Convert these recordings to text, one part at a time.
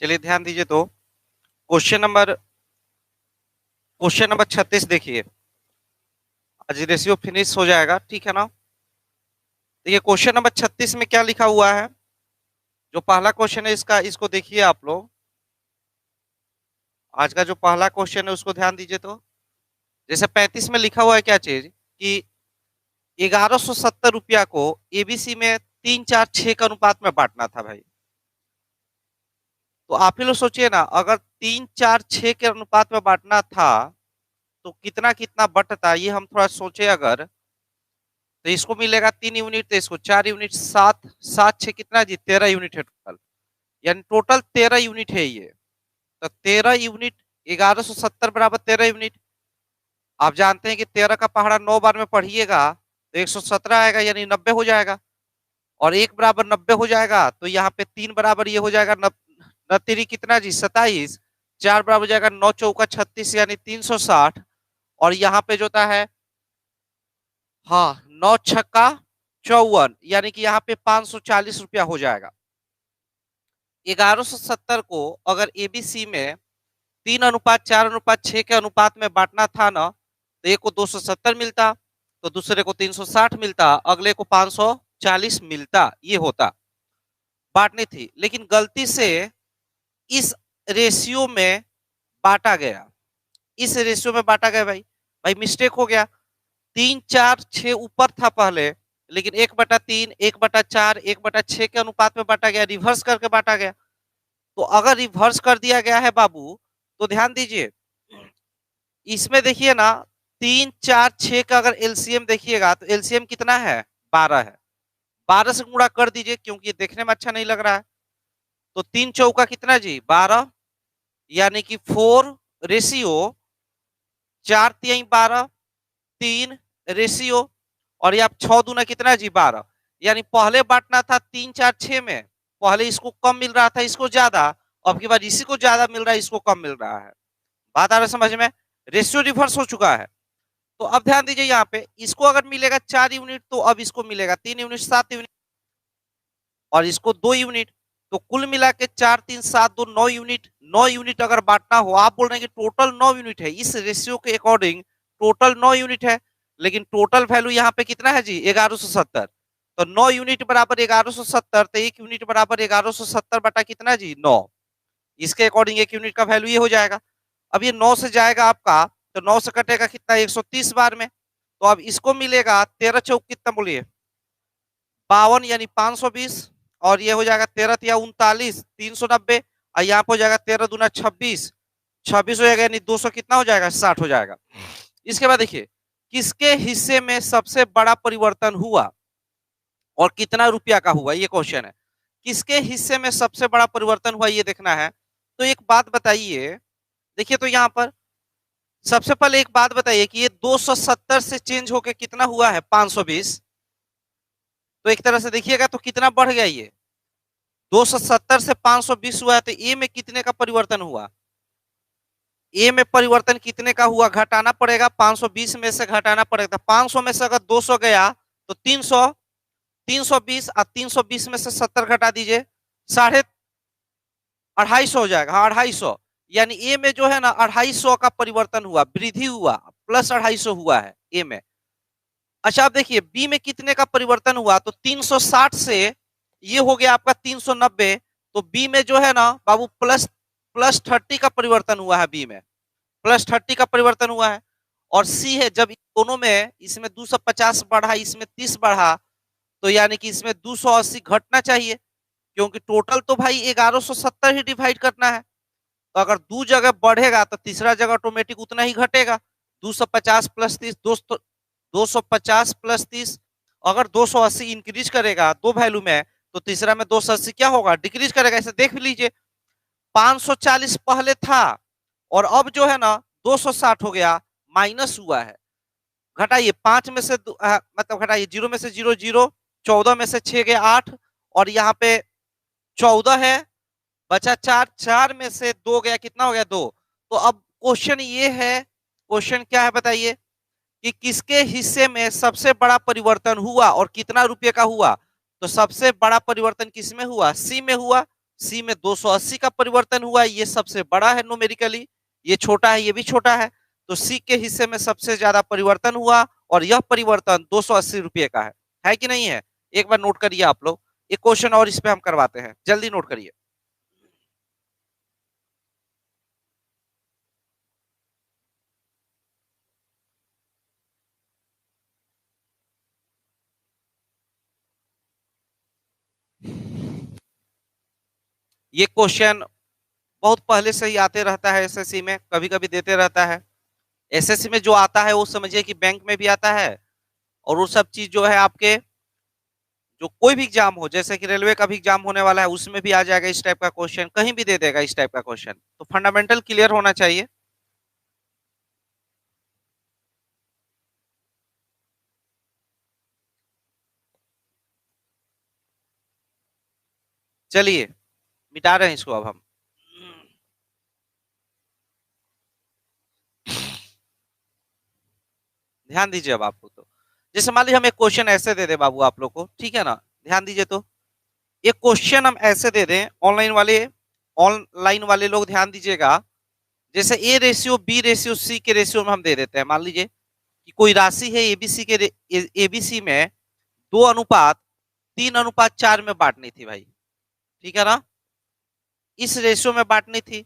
चलिए ध्यान दीजिए तो क्वेश्चन नंबर 36 देखिए। आज रेशियो फिनिश हो जाएगा, ठीक है ना। देखिए क्वेश्चन नंबर 36 में क्या लिखा हुआ है। जो पहला क्वेश्चन है इसको देखिए आप लोग। आज का जो पहला क्वेश्चन है उसको ध्यान दीजिए तो। जैसे 35 में लिखा हुआ है क्या चीज कि 1170 रुपया को एबीसी में 3-4-6 के अनुपात में बांटना था भाई। तो आप ही लोग सोचिए ना, अगर 3-4-6 के अनुपात में बांटना था तो कितना कितना बटता, ये हम थोड़ा सोचे। अगर तो इसको मिलेगा 3 यूनिट, तो इसको 4 यूनिट, 7 7 6 कितना जी 13 यूनिट है टोटल। यानी टोटल 13 यूनिट है ये। तो 13 यूनिट, 1170 बराबर 13 यूनिट। आप जानते हैं कि 13 का पहाड़ा 9 बार में पढ़िएगा तो 117 आएगा, यानी 90 हो जाएगा। और 1 बराबर 90 हो जाएगा, तो यहाँ पे 3 बराबर ये हो जाएगा 9 कितना जी 27। 4 बराबर हो जाएगा 9 चौका 36, यानी 360। और यहाँ पे जो होता है, हाँ, 9 छक्का 54, यानी कि यहाँ पे 540 रुपया हो जाएगा। 1170 को अगर एबीसी में 3:4:6 के अनुपात में बांटना था ना, तो एक को 270 मिलता, तो दूसरे को 360 मिलता, अगले को 540 मिलता। ये होता, बांटनी थी, लेकिन गलती से इस रेशियो में बांटा गया। इस रेशियो में बांटा गया भाई। भाई मिस्टेक हो गया। 3-4-6 ऊपर था पहले, लेकिन 1/3, 1/4, 1/6 के अनुपात में बांटा गया, रिवर्स करके बांटा गया। तो अगर रिवर्स कर दिया गया है बाबू, तो ध्यान दीजिए, इसमें देखिए ना, 3-4-6 का अगर एलसीएम देखिएगा तो एलसीएम कितना है, 12 है। 12 से गुणा कर दीजिए, क्योंकि देखने में अच्छा नहीं लग रहा है। तो 3 चौका कितना जी 12, यानी कि 4 रेशियो 4 तिहाई 12, 3 रेशियो, और ये आप 6 दूना कितना जी 12। यानी पहले बांटना था 3-4-6 में, पहले इसको कम मिल रहा था, इसको ज्यादा। अब की बार इसी को ज्यादा मिल रहा है, इसको कम मिल रहा है। बात आ रहा है समझ में। रेशियो रिवर्स हो चुका है। तो अब ध्यान दीजिए, यहाँ पे इसको अगर मिलेगा 4 यूनिट, तो अब इसको मिलेगा 3 यूनिट, 7 यूनिट, और इसको 2 यूनिट। तो कुल मिला के 4 3 7 2 9 यूनिट। 9 यूनिट अगर बांटना हो, आप बोल रहे हैं कि टोटल 9 यूनिट है, इस रेशियो के अकॉर्डिंग टोटल 9 यूनिट है। लेकिन टोटल वैल्यू यहाँ पे कितना है जी 1170। तो 9 यूनिट बराबर 1170, तो 1 यूनिट बराबर 1170 बटा कितना जी 9। इसके अकॉर्डिंग 1 यूनिट का वैल्यू ये हो जाएगा। अब ये 9 से जाएगा आपका, तो 9 से कटेगा कितना 130 बार में। तो अब इसको मिलेगा 13 चौक कितना बोलिए 52, यानी 520। और ये हो जाएगा 13 तिया 39, 390। और यहाँ पे हो जाएगा 13 दूना 26, 26 हो जाएगा, यानी 200 कितना हो जाएगा 60 हो जाएगा। इसके बाद देखिए, किसके हिस्से में सबसे बड़ा परिवर्तन हुआ और कितना रुपया का हुआ, ये क्वेश्चन है। किसके हिस्से में सबसे बड़ा परिवर्तन हुआ ये देखना है। तो एक बात बताइए, देखिए तो यहाँ पर सबसे पहले एक बात बताइए कि ये 270 से चेंज होके कितना हुआ है 520। तो एक तरह से देखिएगा तो कितना बढ़ गया ये, 270 से 520 हुआ है, तो ए में कितने का परिवर्तन हुआ। ए में परिवर्तन कितने का हुआ, घटाना पड़ेगा, 520 में से घटाना पड़ेगा। 500 में से अगर 200 गया तो 300, 320, और 320 में से 70 घटा दीजिए, 250 हो जाएगा। हाँ 250, यानी ए में जो है ना 250 का परिवर्तन हुआ, वृद्धि हुआ, प्लस 250 हुआ है ए में। अच्छा अब देखिए बी में कितने का परिवर्तन हुआ, तो 360 से ये हो गया आपका 390। तो बी में जो है ना बाबू प्लस प्लस 30 का परिवर्तन हुआ है, बी में प्लस 30 का परिवर्तन हुआ है। और सी है, जब दोनों में इसमें 250 बढ़ा, इसमें 30 बढ़ा, तो यानी कि इसमें 280 घटना चाहिए, क्योंकि टोटल तो भाई 1170 ही डिवाइड करना है। तो अगर 2 जगह बढ़ेगा तो तीसरा जगह ऑटोमेटिक उतना ही घटेगा। 250 प्लस 30, 250 प्लस 30, अगर 280 इंक्रीज करेगा दो वैल्यू में, तो तीसरा में 280 क्या होगा डिक्रीज करेगा। ऐसे देख लीजिए, 540 पहले था और अब जो है ना 260 हो गया, माइनस हुआ है। घटाइए 5 में से मतलब घटाइए 0 में से 0 0, 14 में से 6 गए 8, और यहाँ पे 14 है, बचा 4, 4 में से 2 गया, कितना हो गया 2। तो अब क्वेश्चन ये है, क्वेश्चन क्या है बताइए, कि किसके हिस्से में सबसे बड़ा परिवर्तन हुआ और कितना रुपए का हुआ। तो सबसे बड़ा परिवर्तन किसमें हुआ, सी में हुआ। सी में 280 का परिवर्तन हुआ, ये सबसे बड़ा है न्यूमेरिकली, ये छोटा है, ये भी छोटा है, तो सी के हिस्से में सबसे ज्यादा परिवर्तन हुआ और यह परिवर्तन 280 रुपये का है कि नहीं है? एक बार नोट करिए आप लोग, एक क्वेश्चन और इस पे हम करवाते हैं, जल्दी नोट करिए। ये क्वेश्चन बहुत पहले से ही आते रहता है एसएससी में, कभी कभी देते रहता है। एसएससी में जो आता है वो समझिए कि बैंक में भी आता है, और वो सब चीज जो है आपके जो कोई भी एग्जाम हो, जैसे कि रेलवे का भी एग्जाम होने वाला है, उसमें भी आ जाएगा इस टाइप का क्वेश्चन, कहीं भी दे देगा इस टाइप का क्वेश्चन, तो फंडामेंटल क्लियर होना चाहिए। चलिए मिटा रहे हैं इसको अब हम। ध्यान दीजिए अब आपको, तो जैसे मान लीजिए हम एक क्वेश्चन ऐसे दे दे बाबू आप लोग को, ठीक है ना, ध्यान दीजिए, तो एक क्वेश्चन हम ऐसे दे दें, ऑनलाइन वाले लोग ध्यान दीजिएगा, जैसे A ratio B ratio C के रेशियो में हम दे देते हैं। मान लीजिए कि कोई राशि है एबीसी में 2:3:4 में बांटनी थी भाई, ठीक है ना, इस रेशियो में बांटनी थी,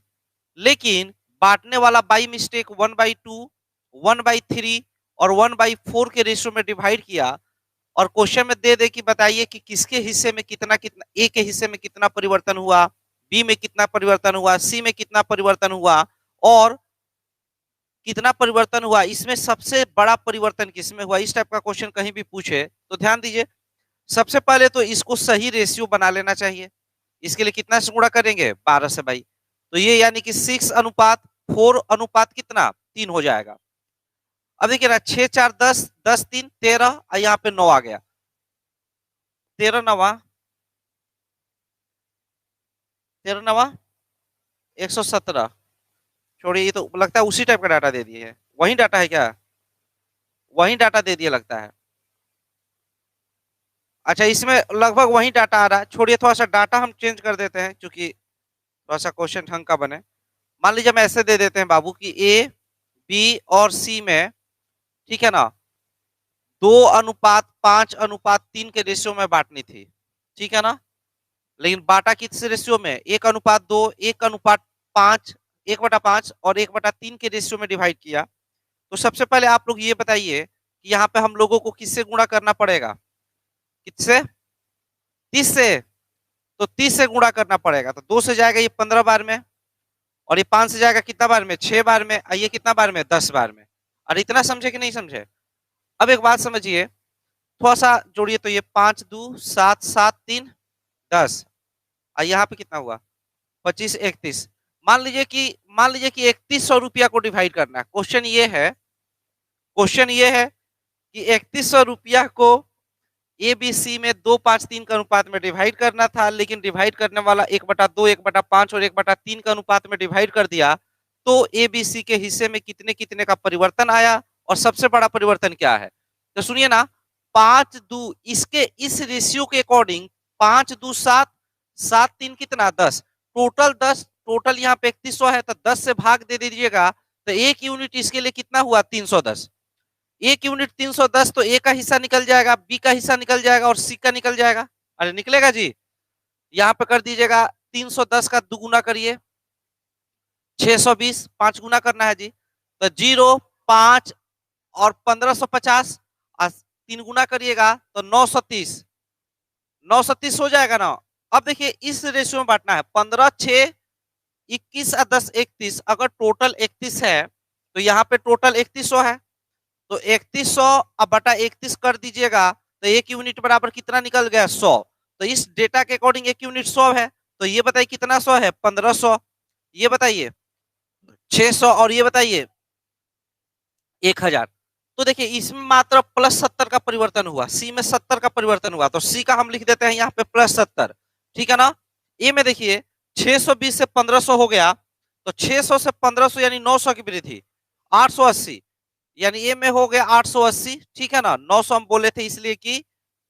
लेकिन बांटने वाला बाई मिस्टेक 1/2, 1/3 और 1/4 के रेशियो में डिवाइड किया, और क्वेश्चन में दे दे कि बताइए कि किसके हिस्से में कितना कितना, ए के हिस्से में कितना परिवर्तन हुआ, बी में कितना परिवर्तन हुआ, सी में कितना परिवर्तन हुआ, और कितना परिवर्तन हुआ, इसमें सबसे बड़ा परिवर्तन किसमें हुआ, इस टाइप का क्वेश्चन कहीं भी पूछे तो ध्यान दीजिए, सबसे पहले तो इसको सही रेशियो बना लेना चाहिए। इसके लिए कितना से गुणा करेंगे, 12 से भाई, तो ये यानी कि 6:4 अनुपात कितना 3 हो जाएगा। अब देखिए ना, 6 4 10, 10 3 13, यहाँ पे 9 आ गया, 13 9 13 9 117। छोड़िए, ये तो लगता है उसी टाइप का डाटा दे दिए है, वही डाटा है क्या, वही डाटा दे दिया लगता है। अच्छा, इसमें लगभग वही डाटा आ रहा है, छोड़िए थोड़ा सा डाटा हम चेंज कर देते हैं, क्योंकि थोड़ा सा क्वेश्चन ढंग का बने। मान लीजिए हम ऐसे दे देते हैं बाबू कि ए बी और सी में, ठीक है ना, 2:5:3 के रेशियो में बांटनी थी, ठीक है ना, लेकिन बांटा किस रेशियो में, 1:2, 1:5, 1/5 और 1/3 के रेशियो में डिवाइड किया। तो सबसे पहले आप लोग ये बताइए कि यहाँ पे हम लोगों को किससे गुणा करना पड़ेगा, किससे, 30 से, तो 30 से गुणा करना पड़ेगा, तो 2 से जाएगा ये 15 बार में, और ये 5 से जाएगा कितना बार में, 6 बार में, और ये कितना बार में, 10 बार में। और इतना समझे कि नहीं समझे? अब एक बात समझिए, थोड़ा सा जोड़िए, तो ये 5 2 7 7 3 10, और यहाँ पे कितना हुआ, 25 31। मान लीजिए कि 3100 रुपया को डिवाइड करना है। क्वेश्चन ये है कि 3100 रुपया को ए बी सी में 2:5:3 का अनुपात में डिवाइड करना था, लेकिन डिवाइड करने वाला 1/2, 1/5 और 1/3 का अनुपात में डिवाइड कर दिया, तो ए बी सी के हिस्से में कितने कितने का परिवर्तन आया, और सबसे बड़ा परिवर्तन क्या है, तो सुनिए ना, 5 2, इसके इस रेशियो के अकॉर्डिंग 5 2 7, 7 3 कितना 10, टोटल 10, टोटल यहाँ पे 3100 है, तो 10 से भाग दे दीजिएगा, तो एक यूनिट इसके लिए कितना हुआ, 310। एक यूनिट 310, तो ए का हिस्सा निकल जाएगा, बी का हिस्सा निकल जाएगा और सी का निकल जाएगा। अरे निकलेगा जी, यहाँ पे कर दीजिएगा, 310 का दुगुना करिए, 620, 5 गुना करना है जी, तो 0 5 और 1550, 3 गुना करिएगा तो 930, 930 हो जाएगा ना। अब देखिए इस रेशियो में बांटना है, 15 6 21 और 10 31, अगर टोटल 31 है तो यहाँ पे टोटल 3100 है, तो 3100 अब बटा 31 कर दीजिएगा, तो एक यूनिट बराबर कितना निकल गया, 100। तो इस डेटा के अकॉर्डिंग एक यूनिट 100 है, तो ये बताइए कितना 100 है, 1500, ये बताइए 600, और ये बताइए 1000। तो देखिए इसमें मात्र +70 का परिवर्तन हुआ, सी में 70 का परिवर्तन हुआ, तो सी का हम लिख देते हैं यहाँ पे +70, ठीक है ना। ए में देखिए 620 से 1500 हो गया, तो 600 से 1500 यानी 900 की वृद्धि, 880, यानी ए में हो गया 880, ठीक है ना। 900 हम बोले थे इसलिए कि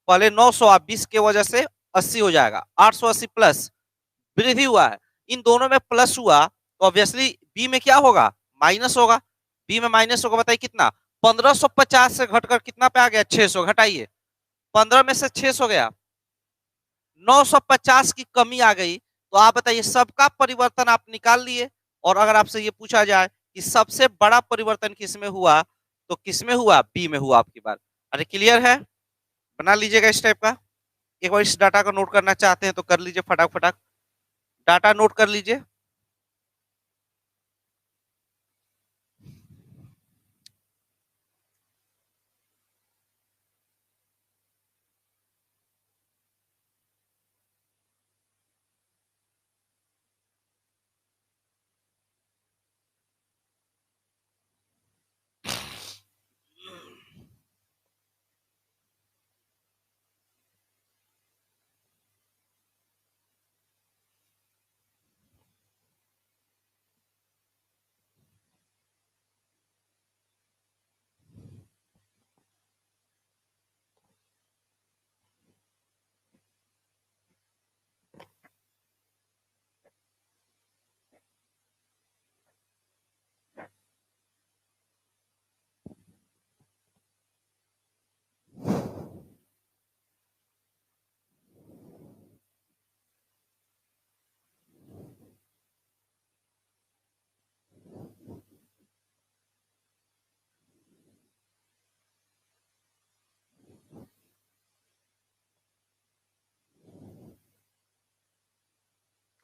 पहले 900 20 के वजह से 80 हो जाएगा, 880 प्लस वृद्धि हुआ है, इन दोनों में प्लस हुआ तो ऑब्वियसली बी में क्या होगा, माइनस होगा। बी में माइनस होगा, बताइए कितना, 1550 से घटकर कितना पे आ गया, 600। घटाइए, 15 में से 600 गया, 950 की कमी आ गई। तो आप बताइए सबका परिवर्तन आप निकाल लिए, और अगर आपसे ये पूछा जाए कि सबसे बड़ा परिवर्तन किसमें हुआ, तो किसमें हुआ, बी में हुआ आपकी बात। अरे क्लियर है, बना लीजिएगा इस टाइप का। एक बार इस डाटा को नोट करना चाहते हैं तो कर लीजिए, फटाक फटाक डाटा नोट कर लीजिए।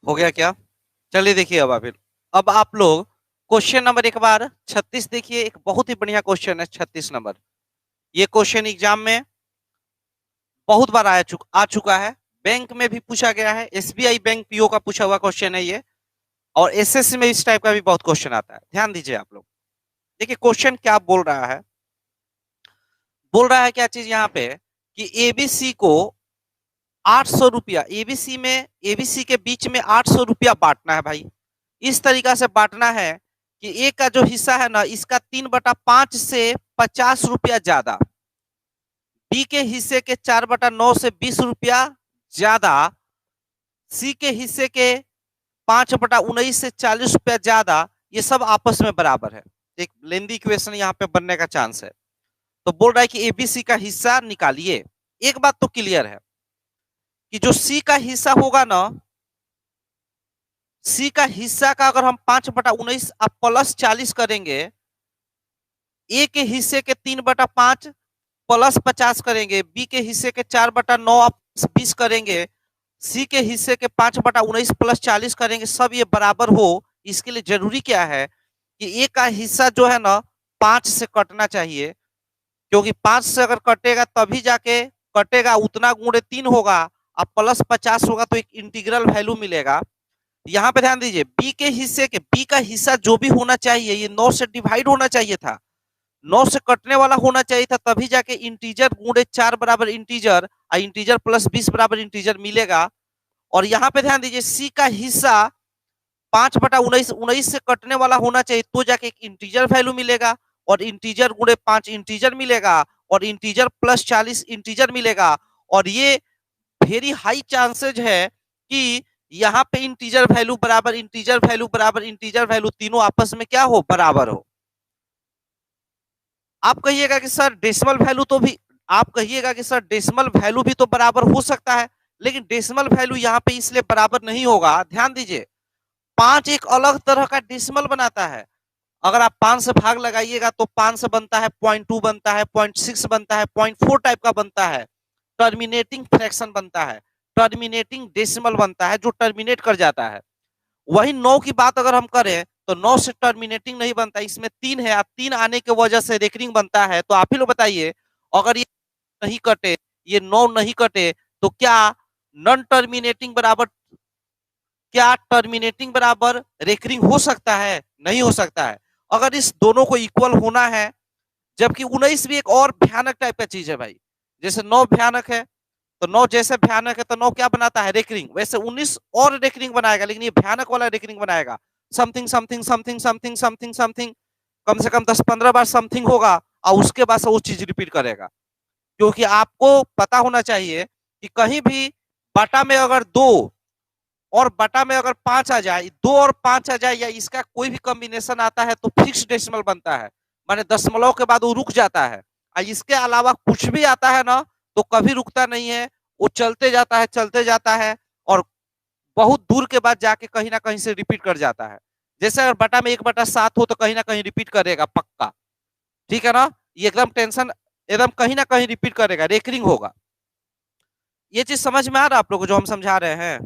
हो गया क्या, चलिए देखिए अब आप लोग क्वेश्चन नंबर एक बार 36 देखिए। एक बहुत ही बढ़िया क्वेश्चन है 36 नंबर। ये क्वेश्चन एग्जाम में बहुत बार आ चुका है, बैंक में भी पूछा गया है, एसबीआई बैंक पीओ का पूछा हुआ क्वेश्चन है ये, और एसएससी में इस टाइप का भी बहुत क्वेश्चन आता है। ध्यान दीजिए आप लोग, देखिए क्वेश्चन क्या बोल रहा है। बोल रहा है क्या चीज यहाँ पे कि एबीसी को 800 रुपया, एबीसी के बीच में 800 रुपया बांटना है भाई। इस तरीका से बांटना है कि ए का जो हिस्सा है ना, इसका 3/5 से 50 रुपया ज्यादा, बी के हिस्से के 4/9 से 20 रुपया ज्यादा, सी के हिस्से के 5/19 से 40 रुपया ज्यादा, ये सब आपस में बराबर है। एक लेंदी इक्वेशन यहाँ पे बनने का चांस है। तो बोल रहा है कि एबीसी का हिस्सा निकालिए। एक बात तो क्लियर है कि जो सी का हिस्सा होगा ना, सी का हिस्सा का अगर हम 5/19 अब प्लस 40 करेंगे, ए के हिस्से के 3/5 प्लस 50 करेंगे, बी के हिस्से के 4/9 आप 20 करेंगे, सी के हिस्से के 5/19 प्लस 40 करेंगे, सब ये बराबर हो। इसके लिए जरूरी क्या है कि ए का हिस्सा जो है ना 5 से कटना चाहिए, क्योंकि 5 से अगर कटेगा तभी जाके कटेगा, उतना गुणे 3 होगा, अब प्लस 50 होगा तो एक इंटीग्रल वैल्यू मिलेगा। यहाँ पे ध्यान दीजिए, बी का हिस्सा जो भी होना चाहिए ये 9 से डिवाइड होना चाहिए था, 9 से कटने वाला होना चाहिए था, तभी जाके इंटीजर गुणे 4 बराबर इंटीजर, और इंटीजर प्लस 20 बराबर इंटीजर मिलेगा। और यहाँ पे ध्यान दीजिए, सी का हिस्सा 5/19 से कटने वाला होना चाहिए, तो जाके एक इंटीजर वैल्यू मिलेगा, और इंटीजर गुणे 5 इंटीजर मिलेगा, और इंटीजर प्लस 40 इंटीजर मिलेगा। और ये वेरी हाई चांसेज है कि यहाँ पे इंटीजर वैल्यू बराबर इंटीजर वैल्यू बराबर इंटीजर वैल्यू तीनों आपस में क्या हो, बराबर हो। आप कहिएगा कि सर डेसिमल वैल्यू तो भी, आप कहिएगा कि सर डेसिमल वैल्यू भी तो बराबर हो सकता है, लेकिन डेसिमल वैल्यू यहाँ पे इसलिए बराबर नहीं होगा। ध्यान दीजिए, 5 एक अलग तरह का डेसिमल बनाता है। अगर आप 5 से भाग लगाइएगा तो 5 से बनता है 0.2 बनता है, 0.6 बनता है, 0.4 टाइप का बनता है, टर्मिनेटिंग फ्रैक्शन बनता है, टर्मिनेटिंग डेसिमल बनता है जो टर्मिनेट कर जाता है। वही 9 की बात अगर हम करें तो 9 से टर्मिनेटिंग नहीं बनता, इसमें 3 है, 3 आने की वजह से रेकरिंग बनता है। तो आप ही लोग बताइए, अगर ये नहीं कटे, ये 9 नहीं कटे, तो क्या नॉन टर्मिनेटिंग बराबर, क्या टर्मिनेटिंग बराबर रेकरिंग हो सकता है? नहीं हो सकता है। अगर इस दोनों को इक्वल होना है, जबकि 19 भी एक और भयानक टाइप का चीज है भाई। जैसे 9 भयानक है, तो 9 जैसे भयानक है तो 9 क्या बनाता है, रेकरिंग। वैसे 19 और रेकरिंग बनाएगा, लेकिन ये भयानक वाला रेकरिंग बनाएगा। Something something something something something something, कम से कम 10-15 बार समथिंग होगा, और उसके बाद से वो चीज रिपीट करेगा। क्योंकि आपको पता होना चाहिए कि कहीं भी बाटा में अगर 2 और बटा में अगर 5 आ जाए, 2 और 5 आ जाए या इसका कोई भी कॉम्बिनेशन आता है तो फिक्स डेसिमल बनता है, माने दशमलव के बाद वो रुक जाता है। और इसके अलावा कुछ भी आता है ना तो कभी रुकता नहीं है, वो चलते जाता है और बहुत दूर के बाद जाके कहीं ना कहीं से रिपीट कर जाता है। जैसे अगर बटा में 1/7 हो तो कहीं ना कहीं रिपीट करेगा पक्का, ठीक है ना। ये एकदम टेंशन, एकदम कहीं ना कहीं रिपीट करेगा, रेकरिंग होगा। ये चीज समझ में आ रहा है आप लोगों को जो हम समझा रहे हैं?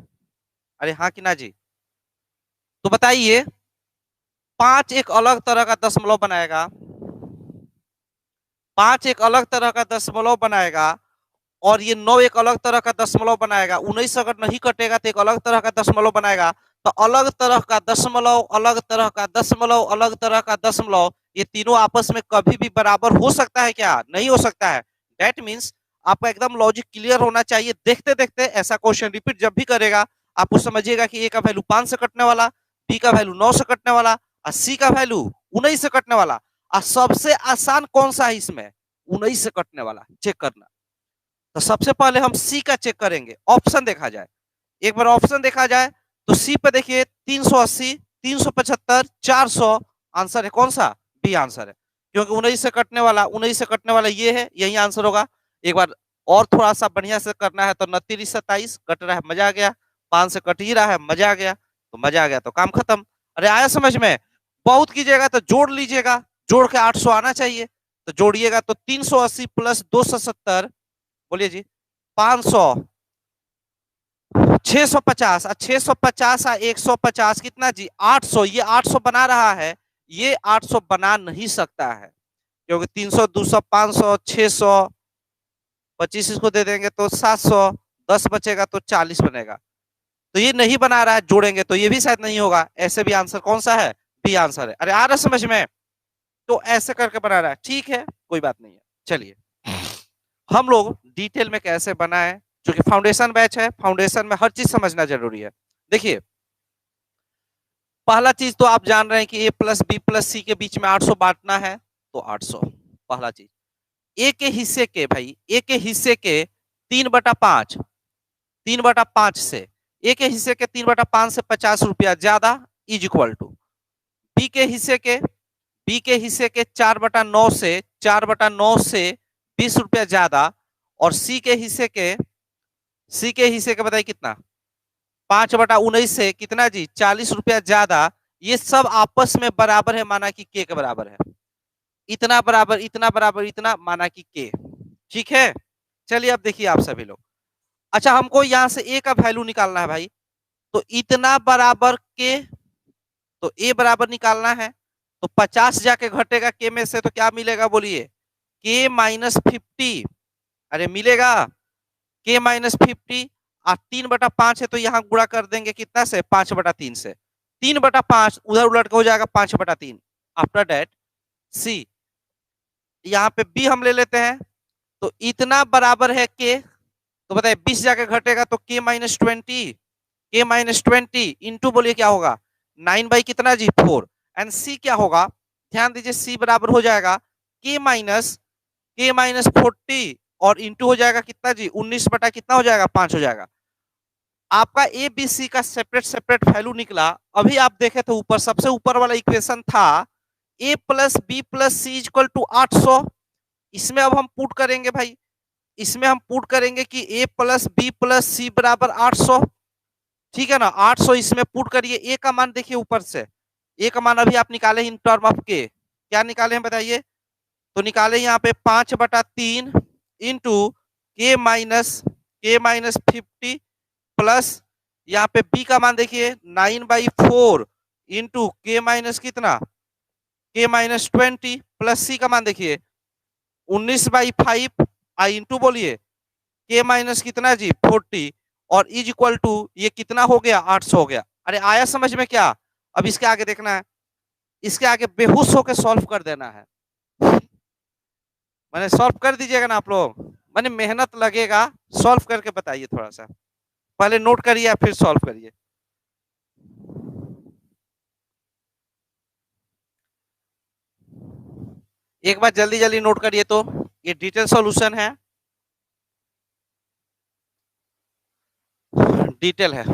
अरे हाँ कि ना जी? तो बताइए, 5 एक अलग तरह का दशमलव बनाएगा, 5 एक अलग तरह का दशमलव बनाएगा, और ये 9 एक अलग तरह का दशमलव बनाएगा। 19 अगर नहीं कटेगा तो एक अलग तरह का दशमलव बनाएगा। तो अलग तरह का दशमलव, अलग तरह का दशमलव, अलग तरह का दशमलव, ये तीनों आपस में कभी भी बराबर हो सकता है क्या? नहीं हो सकता है। दैट मीन्स आपका एकदम लॉजिक क्लियर होना चाहिए। देखते देखते ऐसा क्वेश्चन रिपीट जब भी करेगा आपको समझिएगा कि ए का वैल्यू 5 से कटने वाला, बी का वैल्यू 9 से कटने वाला, और सी का वैल्यू 19 से कटने वाला। और सबसे आसान कौन सा है इसमें? 19 से कटने वाला। चेक करना। तो सबसे पहले हम सी का चेक करेंगे, ऑप्शन देखा जाए। एक बार ऑप्शन देखा जाए तो सी पे देखिए 380, 375, 400, आंसर है कौन सा? बी आंसर है, क्योंकि 19 से कटने वाला, 19 से कटने वाला ये है, यही आंसर होगा। एक बार और थोड़ा सा बढ़िया से करना है तो 29, 27 कट रहा है, मजा आ गया। 5 से कट ही रहा है, मजा आ गया। तो मजा आ गया तो काम खत्म। अरे आया समझ में? बहुत कीजिएगा तो जोड़ लीजिएगा, जोड़ के 800 आना चाहिए। तो जोड़िएगा तो 380 प्लस 270, बोलिए जी, 500, 650, 650 और 150 कितना जी? 800। ये 800 बना रहा है, ये 800 बना नहीं सकता है, क्योंकि 300, 200, 500, 600, 25 इसको दे देंगे तो 700, 10 बचेगा तो 40 बनेगा। तो ये नहीं बना रहा है, जोड़ेंगे तो ये भी शायद नहीं होगा। ऐसे भी आंसर कौन सा है? बी आंसर है। अरे आ रहा समझ में? तो ऐसे करके बना रहा है, ठीक है, कोई बात नहीं है। चलिए हम लोग डिटेल में कैसे बनाए, क्योंकि फाउंडेशन बैच है, फाउंडेशन में हर चीज समझना जरूरी है। देखिए पहला चीज तो आप जान रहे हैं कि ए प्लस बी प्लस सी के बीच में 800 बांटना है, तो 800 पहला चीज। ए के हिस्से के, भाई ए के हिस्से के 3/5, 3/5 से, ए के हिस्से के 3/5 से 50 रुपया ज्यादा इज इक्वल टू बी के हिस्से के, बी के हिस्से के 4/9 से, 4/9 से 20 रुपया ज्यादा, और सी के हिस्से के, सी के हिस्से के बताइए कितना? 5/19 से कितना जी? 40 रुपया ज्यादा। ये सब आपस में बराबर है, माना कि के बराबर है। इतना बराबर, इतना बराबर, इतना, माना कि के। ठीक है, चलिए अब देखिए आप सभी लोग। अच्छा हमको यहां से ए का वैल्यू निकालना है भाई, तो इतना बराबर के, तो ए बराबर निकालना है। तो 50 जाके घटेगा के में से, तो क्या मिलेगा बोलिए? के -50। अरे मिलेगा के -50। 3/5 है तो यहाँ गुणा कर देंगे कितना से? 5/3 से। 3/5 उधर उलट के हो जाएगा 5/3। आफ्टर डेट सी, यहाँ पे बी हम ले लेते हैं, तो इतना बराबर है के, तो बताइए 20 जाके घटेगा तो के -20, के -20 इंटू, बोलिए क्या होगा? 9 बाई कितना जी? 4। एंड सी क्या होगा? ध्यान दीजिए, सी बराबर हो जाएगा के माइनस 40, और इंटू हो जाएगा कितना जी? 19 बटा कितना हो जाएगा? 5 हो जाएगा। आपका ए बी सी का सेपरेट सेपरेट वैल्यू निकला। अभी आप देखे थे ऊपर, सबसे ऊपर वाला इक्वेशन था A plus B plus C equal to 800। इसमें अब हम पुट करेंगे भाई, इसमें हम पुट करेंगे कि ए प्लस बी प्लस सी बराबर 800, ठीक है ना। 800 इसमें पुट करिए। ए का मान देखिए ऊपर से, ए का मान अभी आप निकाले इन टर्म ऑफ के, क्या निकाले हैं बताइए? तो निकाले यहाँ पे 5/3 इंटू के माइनस 50 प्लस यहाँ पे बी का मान देखिए 9/4 इंटू के माइनस कितना? के -20 प्लस सी का मान देखिए 19/5 इंटू, बोलिए के माइनस कितना जी? 40, और इज इक्वल टू ये कितना हो गया? 800 हो गया। अरे आया समझ में क्या? अब इसके आगे देखना है, इसके आगे बेहोश होकर सॉल्व कर देना है। मैंने सॉल्व कर दीजिएगा ना आप लोग, मैंने मेहनत लगेगा, सॉल्व करके बताइए थोड़ा सा। पहले नोट करिए फिर सॉल्व करिए। एक बार जल्दी जल्दी नोट करिए। तो ये डिटेल सॉल्यूशन है, डिटेल है।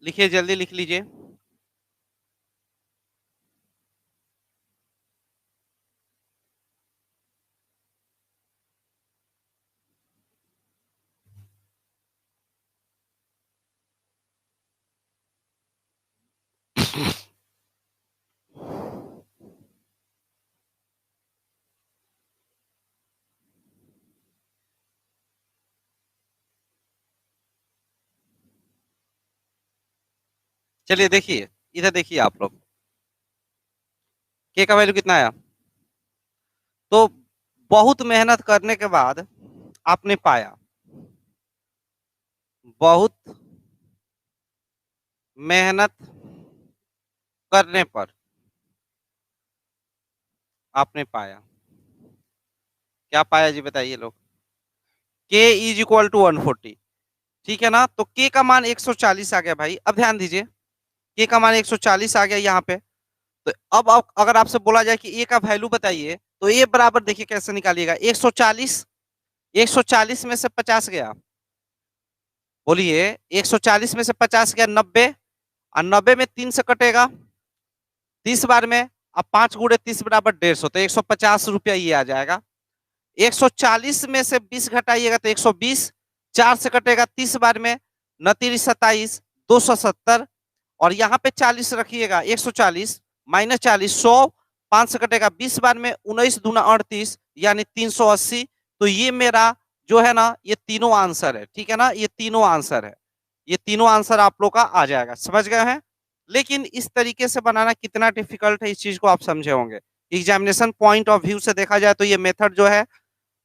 लिखिए, जल्दी लिख लीजिए। चलिए देखिए, इधर देखिए आप लोग, के का वैल्यू कितना आया। तो बहुत मेहनत करने के बाद आपने पाया, बहुत मेहनत करने पर आपने पाया, क्या पाया जी बताइए लोग। के इज इक्वल टू 140, ठीक है ना। तो के का मान 140 आ गया भाई। अब ध्यान दीजिए, के का मान 140 आ गया यहाँ पे। तो अब अगर आपसे बोला जाए कि ए का वैल्यू बताइए, तो ए बराबर देखिए कैसे निकालिएगा। 140, 140 में से 50 गया, बोलिए 140 में से 50 गया 90, और 90 में 3 से कटेगा 30 बार में। अब 5 गुणे 30 बराबर 150, तो 150 रुपया ये आ जाएगा। 140 में से 20 घटाइएगा तो 120, 4 से कटेगा 30 बार में, 29 27, 270, और यहाँ पे 40 रखिएगा। 140 माइनस 40, 100, 5 से कटेगा 20 बार में, 19 दूना 38, यानी 380। तो ये मेरा जो है ना, ये तीनों आंसर है, ठीक है ना, ये तीनों आंसर है, ये तीनों आंसर आप लोग का आ जाएगा। समझ गए हैं। लेकिन इस तरीके से बनाना कितना डिफिकल्ट है, इस चीज को आप समझे होंगे। एग्जामिनेशन पॉइंट ऑफ व्यू से देखा जाए तो ये मेथड जो है,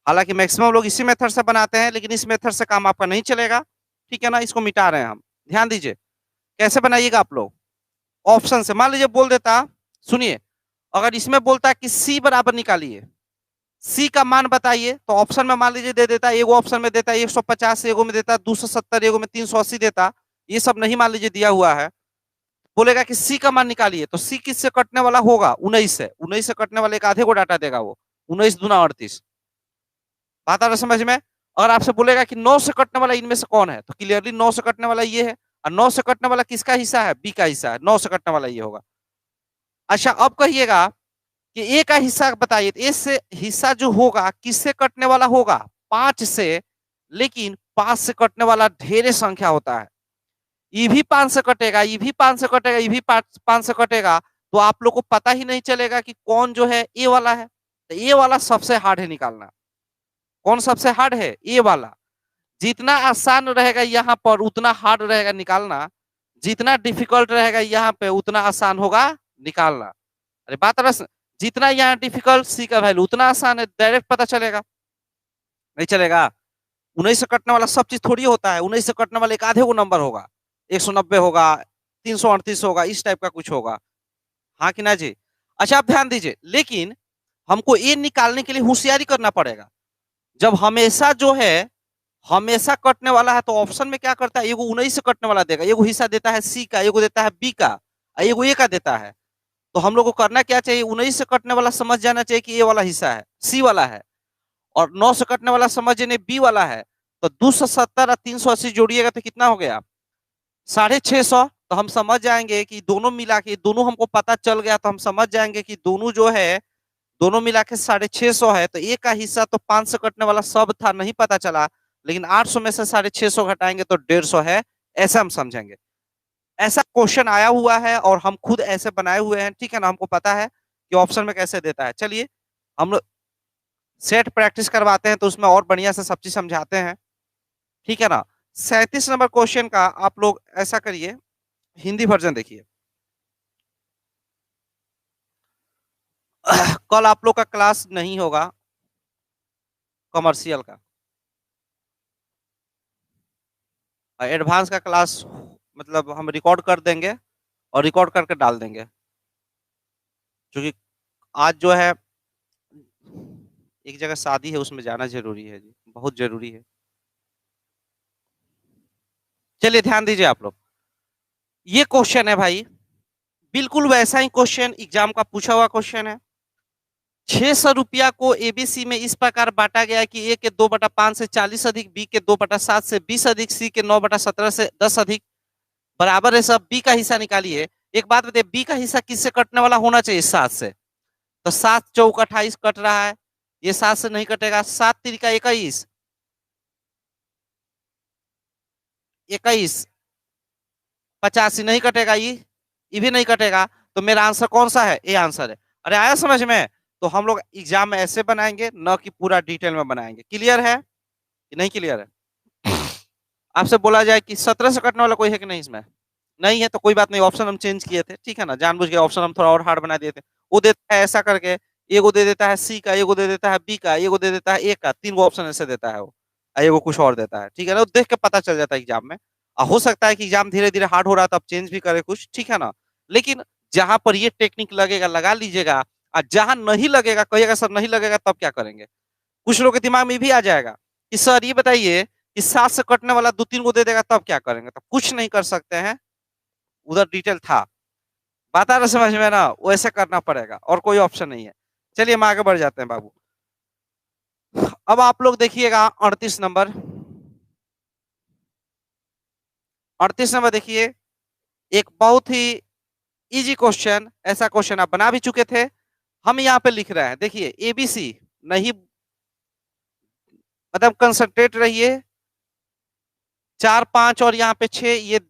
हालांकि मैक्सिमम लोग इसी मेथड से बनाते हैं, लेकिन इस मेथड से काम आपका नहीं चलेगा, ठीक है ना। इसको मिटा रहे हैं हम, ध्यान दीजिए। कैसे बनाइएगा आप लोग, ऑप्शन से। मान लीजिए बोल देता, सुनिए, अगर इसमें बोलता कि सी बराबर निकालिए, सी का मान बताइए, तो ऑप्शन में मान लीजिए दे देता, एगो ऑप्शन में देता 150, एगो में देता 270, एगो में 380 देता। ये सब नहीं मान लीजिए दिया हुआ है, बोलेगा कि सी का मान निकालिए, तो सी किससे कटने वाला होगा, 19 से। 19 से कटने वाले एक आधे को डाटा देगा वो, 19 दूना 38। बात आ रहा समझ में। अगर आपसे बोलेगा कि 9 से कटने वाला इनमें से कौन है, तो क्लियरली 9 से कटने वाला ये है, और 9 से कटने वाला किसका हिस्सा है, बी का हिस्सा है, 9 से कटने वाला ये होगा। अच्छा अब कहिएगा कि ए का हिस्सा बताइए, तो ए से हिस्सा जो होगा किससे कटने वाला होगा, 5 से। लेकिन 5 से कटने वाला ढेरे संख्या होता है, ये भी 5 से कटेगा, ये भी 5 से कटेगा, ये भी 5 से कटेगा। तो आप लोग को पता ही नहीं चलेगा कि कौन जो है ए वाला है। तो ए वाला सबसे हार्ड है निकालना। कौन सबसे हार्ड है, ए वाला। जितना आसान रहेगा यहाँ पर उतना हार्ड रहेगा निकालना, जितना डिफिकल्ट रहेगा यहाँ पे उतना आसान होगा निकालना। अरे बात रस, जितना यहाँ डिफिकल्ट सी का वैल्यू उतना आसान है, डायरेक्ट पता चलेगा, नहीं चलेगा। 19 से कटने वाला सब चीज थोड़ी होता है, 19 से कटने वाले एक आधे को नंबर होगा, 190 होगा, 338 होगा, इस टाइप का कुछ होगा, हाँ कि ना जी। अच्छा आप ध्यान दीजिए, लेकिन हमको ये निकालने के लिए होशियारी करना पड़ेगा। जब हमेशा जो है हमेशा कटने वाला है, तो ऑप्शन में क्या करता है, एगो 19 से कटने वाला देगा, एगो हिस्सा देता है सी का, एगो देता है बी का, एगो ए का देता है। तो हम लोग को करना क्या चाहिए, 19 से कटने वाला समझ जाना चाहिए कि ए वाला हिस्सा है, सी वाला है, और 9 से कटने वाला समझ जाने बी वाला है। तो 270 और 380 जोड़िएगा तो कितना हो गया, 650। तो हम समझ जाएंगे कि दोनों मिला के, दोनों हमको पता चल गया, तो हम समझ जाएंगे कि दोनों जो है, दोनों मिला के 650 है। तो ए का हिस्सा तो 5 से कटने वाला सब था, नहीं पता चला, लेकिन 800 में से 650 घटाएंगे तो 150 है, ऐसा हम समझेंगे। ऐसा क्वेश्चन आया हुआ है और हम खुद ऐसे बनाए हुए हैं, ठीक है ना। हमको पता है कि ऑप्शन में कैसे देता है। चलिए हम लोग सेट प्रैक्टिस करवाते हैं, तो उसमें और बढ़िया से सब चीज समझाते हैं, ठीक है ना। 37 नंबर क्वेश्चन का आप लोग ऐसा करिए, हिंदी वर्जन देखिए। कल आप लोग का क्लास नहीं होगा कमर्शियल का, एडवांस का क्लास मतलब हम रिकॉर्ड कर देंगे और रिकॉर्ड करके डाल देंगे, क्योंकि आज जो है एक जगह शादी है, उसमें जाना जरूरी है जी, बहुत जरूरी है। चलिए ध्यान दीजिए आप लोग, ये क्वेश्चन है भाई, बिल्कुल वैसा ही क्वेश्चन एग्जाम का पूछा हुआ क्वेश्चन है। 600 रुपया को एबीसी में इस प्रकार बांटा गया कि ए के 2/5 से 40 अधिक, बी के 2/7 से 20 अधिक, सी के 9/17 से 10 अधिक। बराबर है सब, बी का हिस्सा निकालिए। एक बात बताइए, बी का हिस्सा किससे कटने वाला होना चाहिए? 7 से। तो 7 चौक 28 कट रहा है, ये 7 से नहीं कटेगा। 7 तिरिका 21, 21 85 नहीं कटेगा, ये भी नहीं कटेगा। तो मेरा आंसर कौन सा है? ए आंसर है। अरे आया समझ में? तो हम लोग एग्जाम में ऐसे बनाएंगे, न कि पूरा डिटेल में बनाएंगे। क्लियर है कि नहीं क्लियर है? आपसे बोला जाए कि 17 से कटने वाला कोई है कि नहीं इसमें? नहीं है तो कोई बात नहीं, ऑप्शन हम चेंज किए थे, ठीक है ना, जानबूझ के ऑप्शन हम थोड़ा और हार्ड बना दिए थे। वो देता है ऐसा करके, एगो दे देता है सी का, एगो दे देता है बी का, एगो दे देता है ए का, 3 गो ऑप्शन ऐसे देता है वो। एगो कुछ और देता है, ठीक है ना, वो देख के पता चल जाता है एग्जाम में। हो सकता है कि एग्जाम धीरे धीरे हार्ड हो रहा है तो आप चेंज भी करें कुछ, ठीक है ना। लेकिन जहां पर ये टेक्निक लगेगा लगा लीजिएगा, और जहां नहीं लगेगा, कहिएगा सर नहीं लगेगा, तब क्या करेंगे? कुछ लोग के दिमाग में भी आ जाएगा कि सर ये बताइए कि 7 से कटने वाला 2-3 गो दे देगा, तब क्या करेंगे? तो कुछ नहीं कर सकते हैं, उधर डिटेल था। बात आ रहा समझ में ना? वैसे करना पड़ेगा, और कोई ऑप्शन नहीं है। चलिए हम आगे बढ़ जाते हैं बाबू। अब आप लोग देखिएगा 38 नंबर। 38 नंबर देखिए, एक बहुत ही इजी क्वेश्चन, ऐसा क्वेश्चन आप बना भी चुके थे। हम यहाँ पे लिख रहे हैं, देखिए एबीसी नहीं, मतलब कंसंट्रेट रहिए। 4 5 और यहाँ पे 6, ये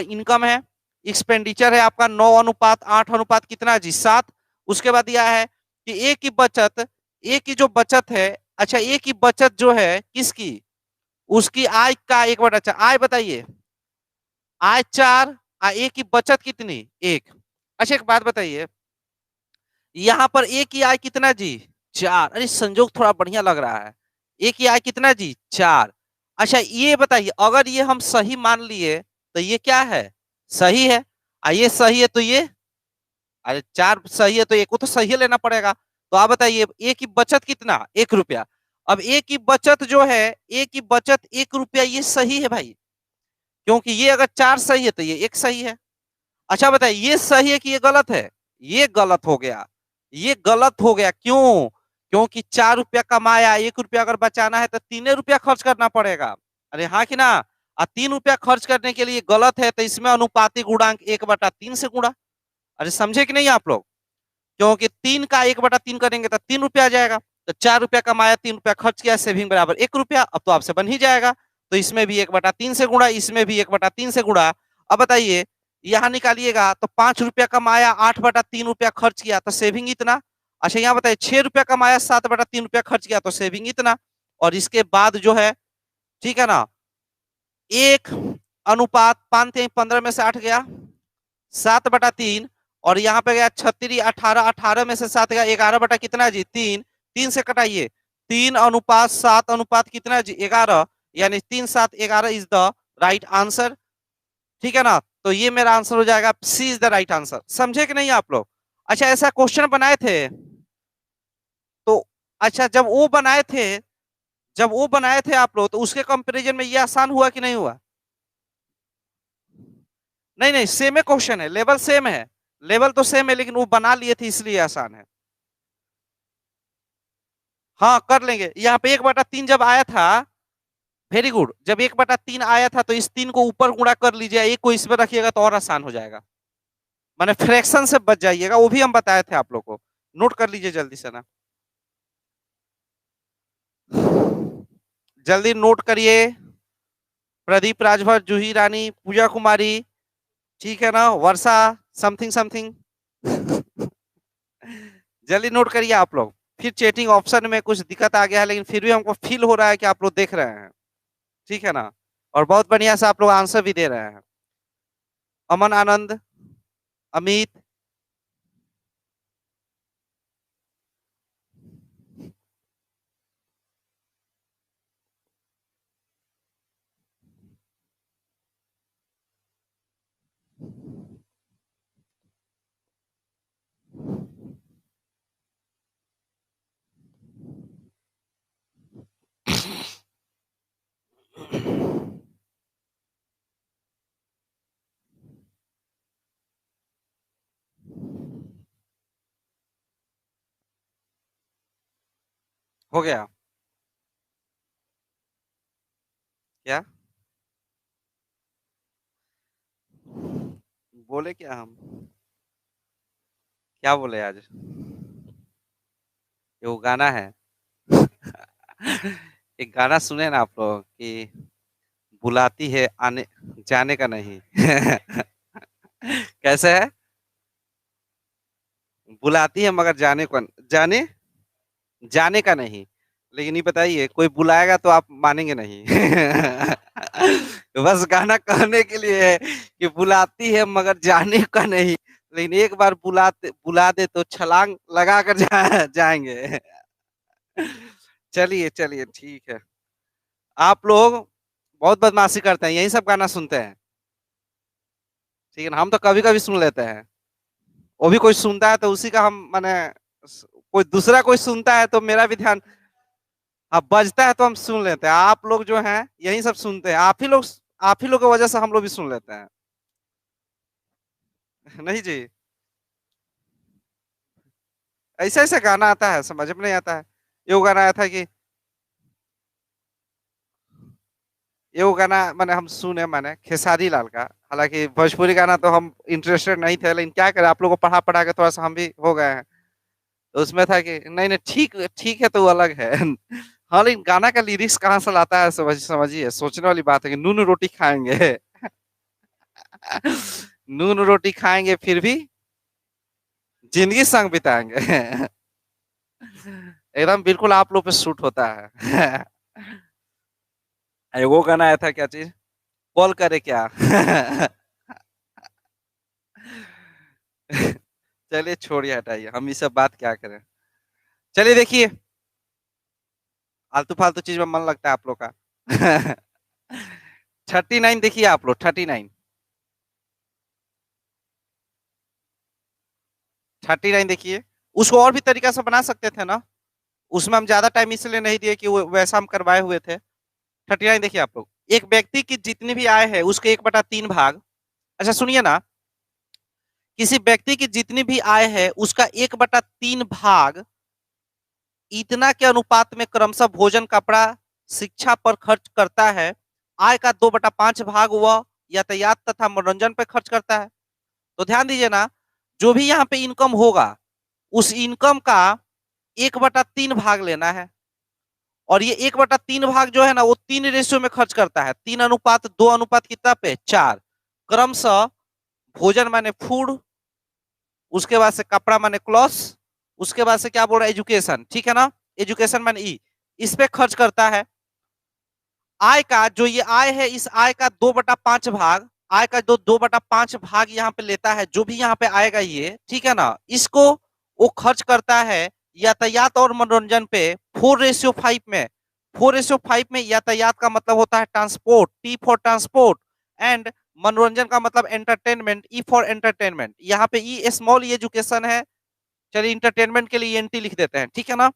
इनकम है। एक्सपेंडिचर है आपका 9:8 कितना जी? 7। उसके बाद यह है कि ए की बचत, ए की जो बचत है, अच्छा ए की बचत जो है किसकी? उसकी आय का 1/4। आय बताइए, आय 4, ए की बचत कितनी? 1। अच्छा एक बात बताइए, यहाँ पर ए की आय कितना जी? 4। अरे संजोग थोड़ा बढ़िया लग रहा है। ए की आय कितना जी? 4। अच्छा ये बताइए, अगर ये हम सही मान लिए तो ये क्या है? सही है। ये सही है तो ये, अरे 4 सही है तो एक को तो सही लेना पड़ेगा। तो आप बताइए ए की बचत कितना? 1 रुपया। अब ए की बचत जो है, ए की बचत 1 रुपया, ये सही है भाई, क्योंकि ये अगर 4 सही है तो ये 1 सही है। अच्छा बताइए ये सही है कि ये गलत है? ये गलत हो गया, ये गलत हो गया। क्यों? क्योंकि 4 रुपया कमाया, 1 रुपया अगर बचाना है तो 3 रुपया खर्च करना पड़ेगा। अरे हाँ कि ना? 3 रुपया खर्च करने के लिए गलत है, तो इसमें अनुपातिक गुणांक 1/3 से गुणा। अरे समझे कि नहीं आप लोग? क्योंकि 3 का 1/3 करेंगे तो 3 रुपया आ जाएगा। तो 4 रुपया कमाया, 3 रुपया खर्च किया, सेविंग बराबर 1 रुपया। अब तो आपसे बन ही जाएगा। तो इसमें भी 1/3 से गुणा, इसमें भी 1/3 से गुणा। अब बताइए यहाँ निकालिएगा तो 5 रुपया कमाया, 8/3 रुपया खर्च किया, तो सेविंग इतना। अच्छा यहाँ बताइए 6 रुपया कमाया, 7/3 रुपया खर्च किया, तो सेविंग इतना। और इसके बाद जो है, ठीक है ना, 1:5 में से 8 गया, 7/3। और यहाँ पे गया 36, 18, 18 में से 7 गया, 11 कितना जी? 3। 3 से कटाइए, 3:7 कितना जी? 11। यानी 3 7 11 इज द राइट आंसर, ठीक है ना। तो ये मेरा आंसर हो जाएगा, सी इज द राइट आंसर। समझे कि नहीं आप लोग? अच्छा ऐसा क्वेश्चन बनाए थे तो, अच्छा जब वो बनाए थे आप लोग, तो उसके कंपैरिजन में ये आसान हुआ कि नहीं हुआ? नहीं नहीं, सेम है क्वेश्चन है, लेवल सेम है। लेवल तो सेम है, लेकिन वो बना लिए थे इसलिए आसान है। हाँ कर लेंगे। यहाँ पे 1/3 जब आया था, वेरी गुड, जब 1/3 आया था तो इस 3 को ऊपर गुणा कर लीजिए, एक को इसमें रखिएगा तो और आसान हो जाएगा। माने फ्रैक्शन से बच जाइएगा, वो भी हम बताए थे आप लोग को। नोट कर लीजिए जल्दी से ना, जल्दी नोट करिए। प्रदीप राजभर, जूही रानी, पूजा कुमारी, ठीक है ना, वर्षा, समथिंग समथिंग। जल्दी नोट करिए आप लोग। फिर चैटिंग ऑप्शन में कुछ दिक्कत आ गया है, लेकिन फिर भी हमको फील हो रहा है कि आप लोग देख रहे हैं, ठीक है ना। और बहुत बढ़िया से आप लोग आंसर भी दे रहे हैं। अमन आनंद, अमित, हो गया क्या? बोले क्या हम, क्या बोले आज, ये वो गाना है। एक गाना सुने ना आप लोग कि बुलाती है आने जाने का नहीं। कैसे है, बुलाती है मगर जाने जाने का नहीं। लेकिन ये बताइए कोई बुलाएगा तो आप मानेंगे नहीं। बस गाना कहने के लिए है कि बुलाती है मगर जाने का नहीं, लेकिन एक बार बुला दे तो छलांग लगा कर जाएंगे। चलिए चलिए ठीक है। आप लोग बहुत बदमाशी करते हैं, यही सब गाना सुनते हैं। ठीक है ना, हम तो कभी कभी सुन लेते हैं। वो भी कोई सुनता है तो उसी का हम माने, कोई दूसरा कोई सुनता है तो मेरा भी ध्यान, अब बजता है तो हम सुन लेते हैं। आप लोग जो हैं यही सब सुनते हैं, आप ही लोग की वजह से हम लोग भी सुन लेते हैं। नहीं जी, ऐसे ऐसे गाना आता है समझ में नहीं आता है। ये वो गाना आया था कि, ये वो गाना मैंने हम सुने मैंने खेसारी लाल का। हालांकि भोजपुरी गाना तो हम इंटरेस्टेड नहीं थे, लेकिन क्या करें, आप लोगों को पढ़ा पढ़ा के थोड़ा सा हम भी हो गए हैं। तो उसमें था कि नहीं नहीं ठीक ठीक है तो वो अलग है। हाँ लेकिन गाना का लिरिक्स कहाँ से लाता है, समझिए, सोचने वाली बात है कि नून रोटी खाएंगे। नून रोटी खाएंगे फिर भी जिंदगी संग बिताएंगे। एकदम बिल्कुल आप लोग पे सूट होता है। वो गाना आया था क्या चीज, कॉल करे क्या। चलिए छोड़िए हटाइए, हम इस सब बात क्या करें। चलिए देखिए, आलतू फालतू चीज में मन लगता है आप लोग का। 39 देखिए आप लोग, 39, 39 देखिए। उसको और भी तरीका से बना सकते थे ना, उसमें हम ज्यादा टाइम इसलिए नहीं दिए कि वो वैसा हम करवाए हुए थे। 39 देखिए आप लोग, एक व्यक्ति की जितनी भी आय है उसके 1/3 भाग, अच्छा सुनिए ना, किसी व्यक्ति की जितनी भी आय है उसका 1/3 भाग इतना के अनुपात में क्रमशः भोजन, कपड़ा, शिक्षा पर खर्च करता है। आय का 2/5 भाग वह यातायात तथा मनोरंजन पर खर्च करता है। तो ध्यान दीजिए ना, जो भी यहाँ पे इनकम होगा उस इनकम का 1/3 भाग लेना है। और ये 1/3 भाग जो है ना वो 3 रेशियो में खर्च करता है, 3:2 कितना पे 4। क्रमशः भोजन माने फूड, उसके बाद से कपड़ा माने क्लॉथ, उसके बाद से क्या बोल रहा है एजुकेशन, ठीक है ना, एजुकेशन माने इस पे खर्च करता है। आय का जो ये आय है, इस आय का 2/5 भाग, आय का जो 2/5 भाग यहाँ पे लेता है, जो भी यहाँ पे आएगा ये, ठीक है ना, इसको वो खर्च करता है यातायात और मनोरंजन पे 4:5 में। 4:5 में यातायात का मतलब होता है transport, T for transport, and मनोरंजन का मतलब एंटरटेनमेंट, ई फॉर एंटरटेनमेंट। यहाँ पे ई स्मॉल एजुकेशन है, चलिए इंटरटेनमेंट के लिए एनटी लिख देते हैं, ठीक है ना।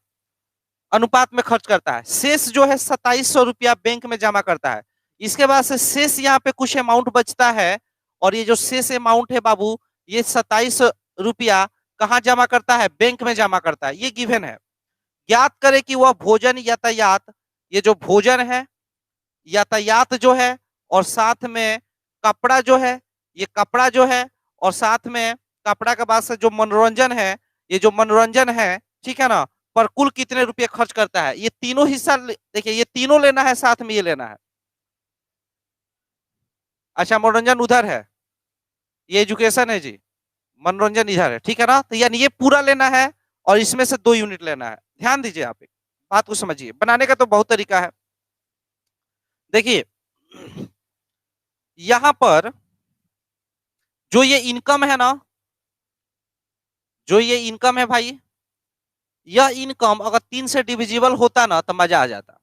अनुपात में खर्च करता है। शेष जो है 2700 रुपया बैंक में जमा करता है। इसके बाद से शेष यहाँ पे कुछ अमाउंट बचता है, और ये जो शेष अमाउंट है बाबू, ये 27 रुपया कहाँ जमा करता है, बैंक में जमा करता है, ये गिवन है। ज्ञात करे कि वह भोजन, यातायात, ये जो भोजन है, यातायात जो है, और साथ में कपड़ा जो है, ये कपड़ा जो है, और साथ में कपड़ा के बाद से जो मनोरंजन है, ये जो मनोरंजन है, ठीक है ना, पर कुल कितने रुपए खर्च करता है, ये तीनों हिस्सा देखिए, ये तीनों लेना है, साथ में ये लेना है। अच्छा मनोरंजन उधर है, ये एजुकेशन है जी, मनोरंजन इधर है, ठीक है ना, तो यानी ये पूरा लेना है और इसमें से 2 यूनिट लेना है। ध्यान दीजिए, आप एक बात को समझिए, बनाने का तो बहुत तरीका है। देखिए यहां पर जो ये इनकम है ना, जो ये इनकम है भाई, यह इनकम अगर 3 से डिविजिबल होता ना तो मजा आ जाता,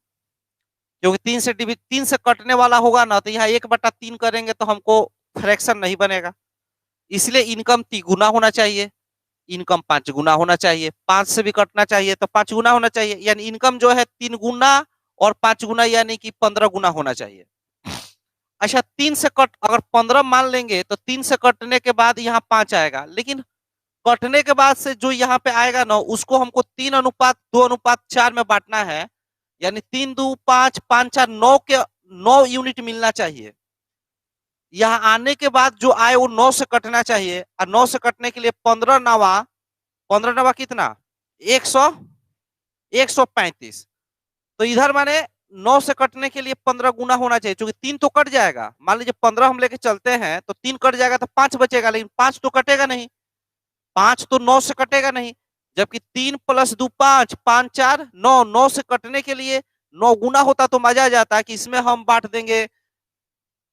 क्योंकि 3 से कटने वाला होगा ना, तो यहाँ 1/3 करेंगे तो हमको फ्रैक्शन नहीं बनेगा। इसलिए इनकम 3 गुना होना चाहिए, इनकम 5 गुना होना चाहिए, 5 से भी कटना चाहिए तो 5 गुना होना चाहिए, यानी इनकम जो है 3 गुना और 5 गुना यानी कि 15 गुना होना चाहिए। अच्छा 3 से कट अगर 15 मान लेंगे तो 3 से कटने के बाद यहाँ 5 आएगा, लेकिन कटने के बाद से जो यहाँ पे आएगा ना उसको हमको 3:2:4 में बांटना है, यानी 3 2 5 5 4 9 के 9 यूनिट मिलना चाहिए। यहाँ आने के बाद जो आए वो 9 से कटना चाहिए, और 9 से कटने के लिए 15 नवा कितना, 135। तो इधर माने 9 से कटने के लिए 15 गुना होना चाहिए, क्योंकि 3 तो कट जाएगा। मान लीजिए 15 हम लेके चलते हैं तो 3 कट जाएगा तो 5 बचेगा, लेकिन 5 तो कटेगा नहीं, 5 तो 9 से कटेगा नहीं। जबकि 3 प्लस 2 5, 5 4 9, 9 से कटने के लिए 9 गुना होता तो मजा आ जाता कि इसमें हम बांट देंगे,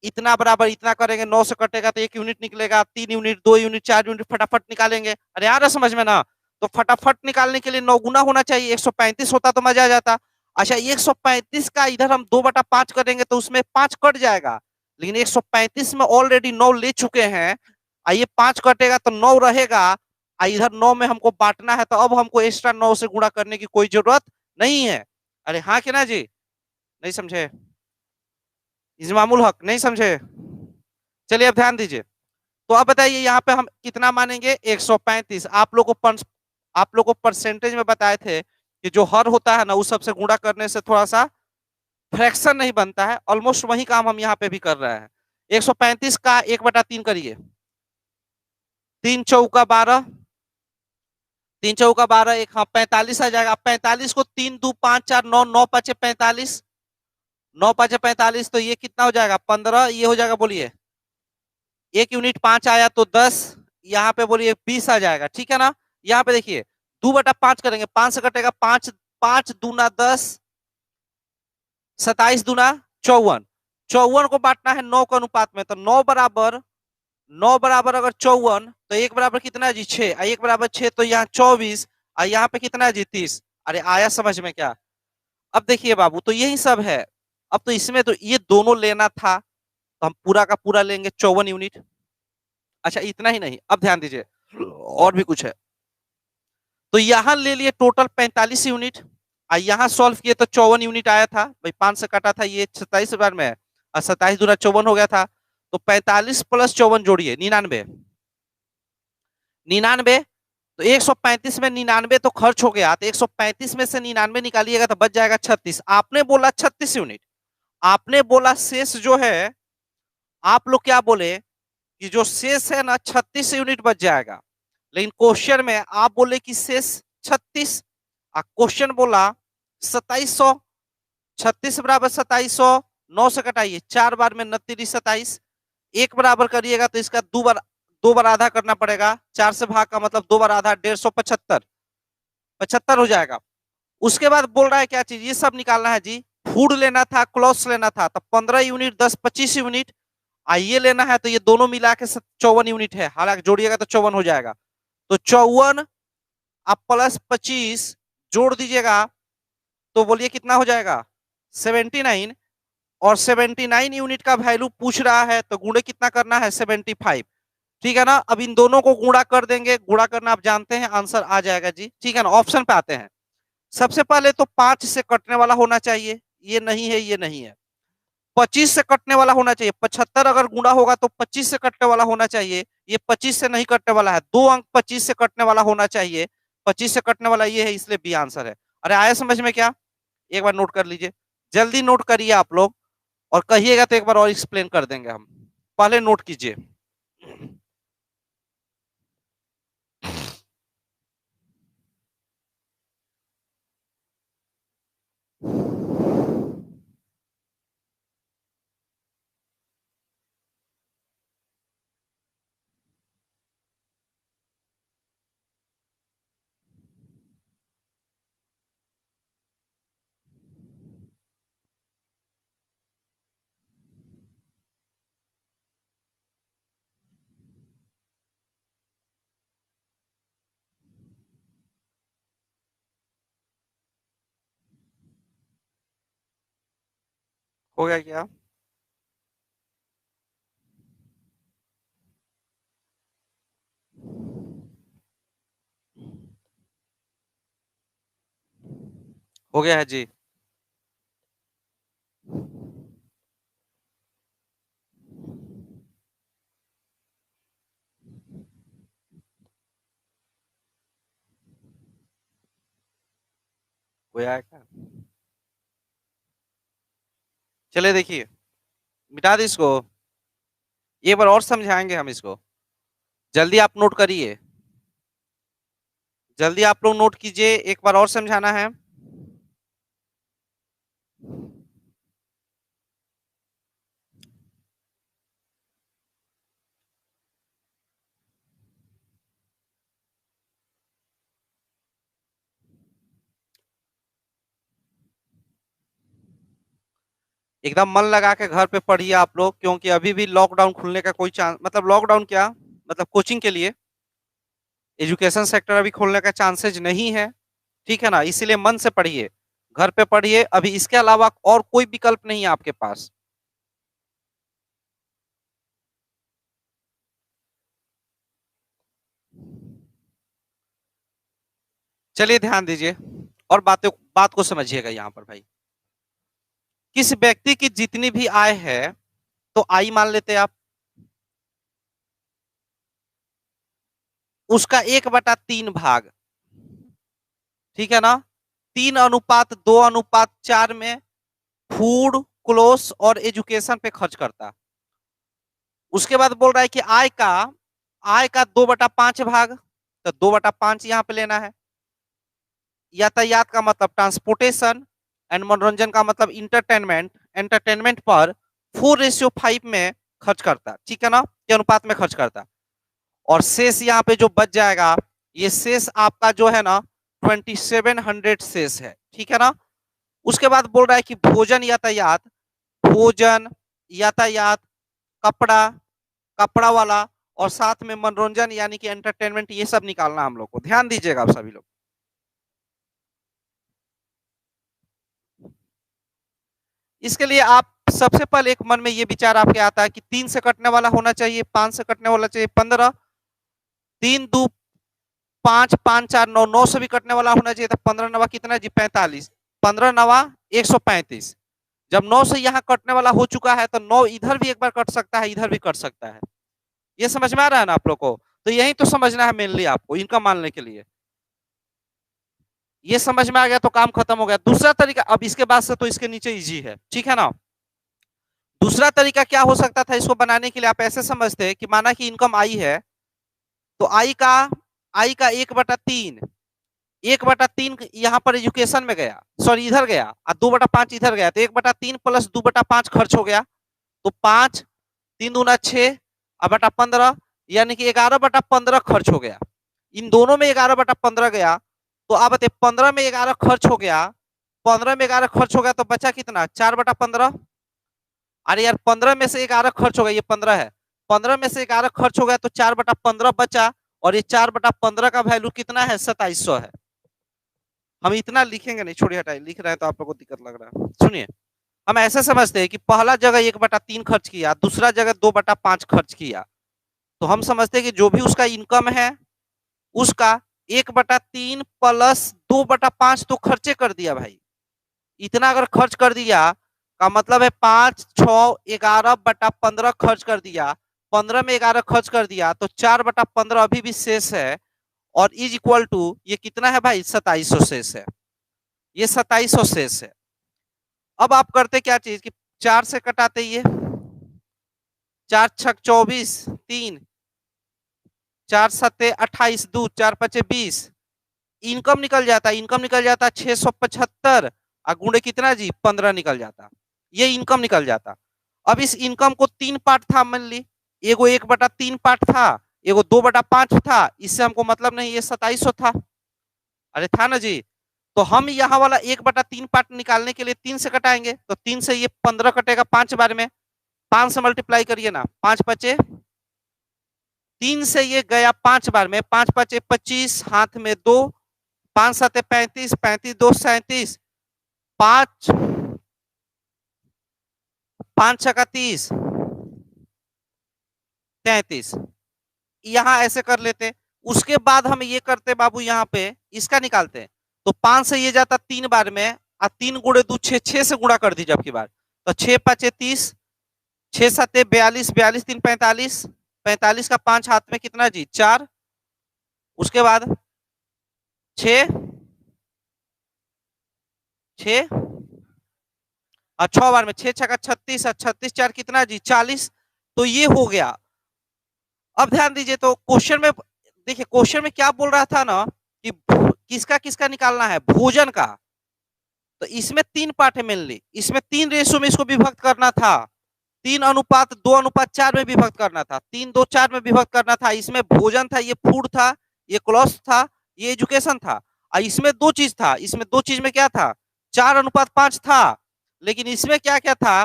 इतना बराबर इतना करेंगे, 9 से कटेगा तो 1 यूनिट निकलेगा, 3 यूनिट, 2 यूनिट, 4 यूनिट फटाफट निकालेंगे। अरे यार समझ में ना, तो फटाफट निकालने के लिए 9 गुना होना चाहिए, 135 होता तो मजा आ जाता। अच्छा 135 का इधर हम 2/5 करेंगे तो उसमें 5 कट जाएगा, लेकिन 135 में ऑलरेडी 9 ले चुके हैं। ये 5 कटेगा तो 9 रहेगा, इधर 9 में हमको बांटना है, तो अब हमको एक्स्ट्रा 9 से गुणा करने की कोई जरूरत नहीं है। अरे हाँ कि ना जी, नहीं समझे? इजमामुल हक नहीं समझे? चलिए अब ध्यान दीजिए। तो अब बताइए यहाँ पे हम कितना मानेंगे, 135। आप लोग को परसेंटेज में बताए थे कि जो हर होता है ना उस सबसे गुणा करने से थोड़ा सा फ्रैक्शन नहीं बनता है, ऑलमोस्ट वही काम हम यहाँ पे भी कर रहे हैं। 135 का 1/3 करिए, 3 चौका 12, 3 चौका 12, एक हाँ 45 आ जाएगा। 45 को 3 2 5 4 9, 9 5 45, 9 5 45, तो ये कितना हो जाएगा 15, ये हो जाएगा बोलिए 1 यूनिट 5 आया तो 10, यहाँ पे बोलिए 20 आ जाएगा, ठीक है ना। यहाँ पे देखिए 2/5 करेंगे, 5 से कटेगा 5, 5 दूना 10, 27 दूना 54, 54 को बांटना है 9 के अनुपात में, तो 9 बराबर अगर 54, तो 1 बराबर कितना है जी 6, 1 बराबर 6, तो यहाँ 24, और यहाँ पे कितना है जी 30। अरे आया समझ में क्या? अब देखिए बाबू, तो यही सब है। अब तो इसमें तो ये दोनों लेना था, तो हम पूरा का पूरा लेंगे 54 यूनिट। अच्छा इतना ही नहीं, अब ध्यान दीजिए और भी कुछ है। तो यहां ले लिए टोटल 45 यूनिट, और यहाँ सॉल्व किए तो 54 यूनिट आया था भाई, 5 से काटा था, ये 27 बार में है, और 27 दूना 54 हो गया था। तो 45 प्लस 54 जोड़िए 99, 99। तो 135 में 99 तो खर्च हो गया, तो 135 में से 99 निकालिएगा तो बच जाएगा 36। आपने बोला 36 यूनिट, आपने बोला शेष जो है, आप लोग क्या बोले कि जो शेष है ना 36 यूनिट बच जाएगा, लेकिन क्वेश्चन में आप बोले कि शेष 36, क्वेश्चन बोला 2700। 36 बराबर 2700, 9 से कटाइए, 4 बार में 29 27, एक बराबर करिएगा तो इसका 2 बार आधा करना पड़ेगा, 4 से भाग का मतलब 2 बार आधा, 150, 75 हो जाएगा। उसके बाद बोल रहा है क्या चीज, ये सब निकालना है जी, फूड लेना था, क्लॉथ्स लेना था, तो 15 यूनिट 10 25 यूनिट, ये लेना है तो ये दोनों मिला के 54 यूनिट है, हालांकि जोड़िएगा तो 54 हो जाएगा। तो 54 आप प्लस 25 जोड़ दीजिएगा, तो बोलिए कितना हो जाएगा 79। और 79 यूनिट का वैल्यू पूछ रहा है, तो गुणे कितना करना है 75, ठीक है ना। अब इन दोनों को गुणा कर देंगे, गुणा करना आप जानते हैं, आंसर आ जाएगा जी, ठीक है ना। ऑप्शन पे आते हैं। सबसे पहले तो 5 से कटने वाला होना चाहिए, ये नहीं है, ये नहीं है। 25 से कटने वाला होना चाहिए, 75 अगर गुणा होगा तो 25 से कटने वाला होना चाहिए, ये 25 से नहीं कटने वाला है, 2 अंक 25 से कटने वाला होना चाहिए, 25 से कटने वाला ये है, इसलिए बी आंसर है। अरे आया समझ में क्या? एक बार नोट कर लीजिए, जल्दी नोट करिए आप लोग, और कहिएगा तो एक बार और एक्सप्लेन कर देंगे हम। पहले नोट कीजिए। हो गया क्या? हो गया है जी। हो गया है क्या? चलिए देखिए, मिटा दी इसको। एक बार और समझाएंगे हम इसको, जल्दी आप नोट करिए, जल्दी आप लोग नोट कीजिए, एक बार और समझाना है। एकदम मन लगा के घर पे पढ़िए आप लोग, क्योंकि अभी भी लॉकडाउन खुलने का कोई चांस, मतलब लॉकडाउन क्या, मतलब कोचिंग के लिए एजुकेशन सेक्टर अभी खोलने का चांसेज नहीं है, ठीक है ना, इसीलिए मन से पढ़िए, घर पे पढ़िए, अभी इसके अलावा और कोई विकल्प नहीं है आपके पास। चलिए ध्यान दीजिए और बात को समझिएगा यहाँ पर भाई। किस व्यक्ति की जितनी भी आय है, तो आई मान लेते हैं आप, उसका 1/3 भाग, ठीक है ना, 3:2:4 में फूड, क्लोथ और एजुकेशन पे खर्च करता। उसके बाद बोल रहा है कि आय का 2/5 भाग, तो 2/5 यहाँ पे लेना है। यातायात का मतलब ट्रांसपोर्टेशन, एंड मनोरंजन का मतलब एंटरटेनमेंट पर 4:5 में खर्च करता, ठीक है ना, के अनुपात में खर्च करता। और शेष यहाँ पे जो बच जाएगा, ये शेष आपका जो है ना 2700 शेष है, ठीक है ना। उसके बाद बोल रहा है कि भोजन यातायात कपड़ा, कपड़ा वाला, और साथ में मनोरंजन यानी कि एंटरटेनमेंट, ये सब निकालना हम लोग को, ध्यान दीजिएगा आप सभी लोग। इसके लिए आप सबसे पहले एक मन में ये विचार आपके आता है कि 3 से कटने वाला होना चाहिए, 5 से कटने वाला चाहिए 15, 3 2 5 5 4 9, 9 से भी कटने वाला होना चाहिए, तो 15 नवा कितना जी 45, 15 नवा 135। जब 9 से यहाँ कटने वाला हो चुका है, तो 9 इधर भी एक बार कट सकता है, इधर भी कट सकता है। ये समझ में आ रहा है ना आप लोग को, तो यही तो समझना है मेनली आपको इनका मानने के लिए। ये समझ में आ गया तो काम खत्म हो गया। दूसरा तरीका, अब इसके बाद से तो इसके नीचे इजी है, ठीक है ना। दूसरा तरीका क्या हो सकता था इसको बनाने के लिए, आप ऐसे समझते कि माना कि इनकम आई है, तो आई का 1/3, 1/3 यहाँ पर एजुकेशन में गया, सॉरी इधर गया, और 2/5 इधर गया, तो 1/3 प्लस 2/5 खर्च हो गया, तो 5, 3 दूना 6, और बटा 15, यानी कि 11/15 खर्च हो गया। इन दोनों में 11/15 गया, तो अब बताइए 15 में 11 खर्च हो गया, 15 में 11 खर्च हो गया, तो बचा कितना 4/15। अरे यार 15 में से 11 खर्च हो गया, ये 15 है, 15 में से 11 खर्च हो गया, तो 4/15 बचा, और ये 4/15 का वैल्यू कितना है 2700 है। हम इतना लिखेंगे नहीं, छोड़िए हटाइए, लिख रहे हैं तो आप लोग को दिक्कत लग रहा है, सुनिए। हम ऐसे समझते हैं कि पहला जगह 1/3 खर्च किया, दूसरा जगह 2/5 खर्च किया, तो हम समझते हैं कि जो भी उसका इनकम है, उसका 1/3 प्लस 2/5 तो खर्चे कर दिया भाई। इतना अगर खर्च कर दिया का मतलब है 5 6 11/15 खर्च कर दिया, 15 में 11 खर्च कर दिया, तो 4/15 अभी भी शेष है, और इज इक्वल टू ये कितना है भाई 2700 शेष है, ये 2700 शेष है। अब आप करते क्या चीज कि 4 से कटाते, ये 4 6 24, 3 4 7 28, 2 4 5 20, इनकम निकल जाता, इनकम निकल जाता 675, और गुणे कितना जी 15 निकल जाता, ये इनकम निकल जाता। अब इस इनकम को 3 पार्ट था, मान ली एगो 1/3 पार्ट था, एगो 2/5 था, इससे हमको मतलब नहीं, ये 2700 था, अरे था ना जी। तो हम यहाँ वाला 1/3 पार्ट निकालने के लिए 3 से कटाएंगे, तो 3 से ये 15 कटेगा 5 बार में, 5 से मल्टीप्लाई करिए ना, 5 5 3 से ये गया 5 बार में, 5 5 25, हाथ में 2, 5 7 35, 35 2 37, 5 5 6 30, 33, यहाँ ऐसे कर लेते। उसके बाद हम ये करते बाबू, यहाँ पे इसका निकालते हैं, तो 5 से ये जाता 3 बार में, और 3 गुणे 2 6, 6 से गुणा कर दीजिए अब की बार, तो 6 5 30, 6 7 42, 42 3 45, 45 का 5 हाथ में कितना जी 4, उसके बाद 6 6 और 6 बार में 6 6 36, और 36 4 कितना जी 40, तो ये हो गया। अब ध्यान दीजिए, तो क्वेश्चन में देखिए, क्वेश्चन में क्या बोल रहा था ना कि किसका किसका निकालना है, भोजन का। तो इसमें 3 पार्ट है मेनली, इसमें 3 रेशो में इसको विभक्त करना था, 3:2:4 में विभक्त करना था, 3:2:4 में विभक्त करना था। इसमें भोजन था, ये फूड था, ये क्लॉथ था, ये एजुकेशन था। और इसमें 2 चीज था, इसमें 2 चीज में क्या था, 4:5 था। लेकिन इसमें क्या क्या था,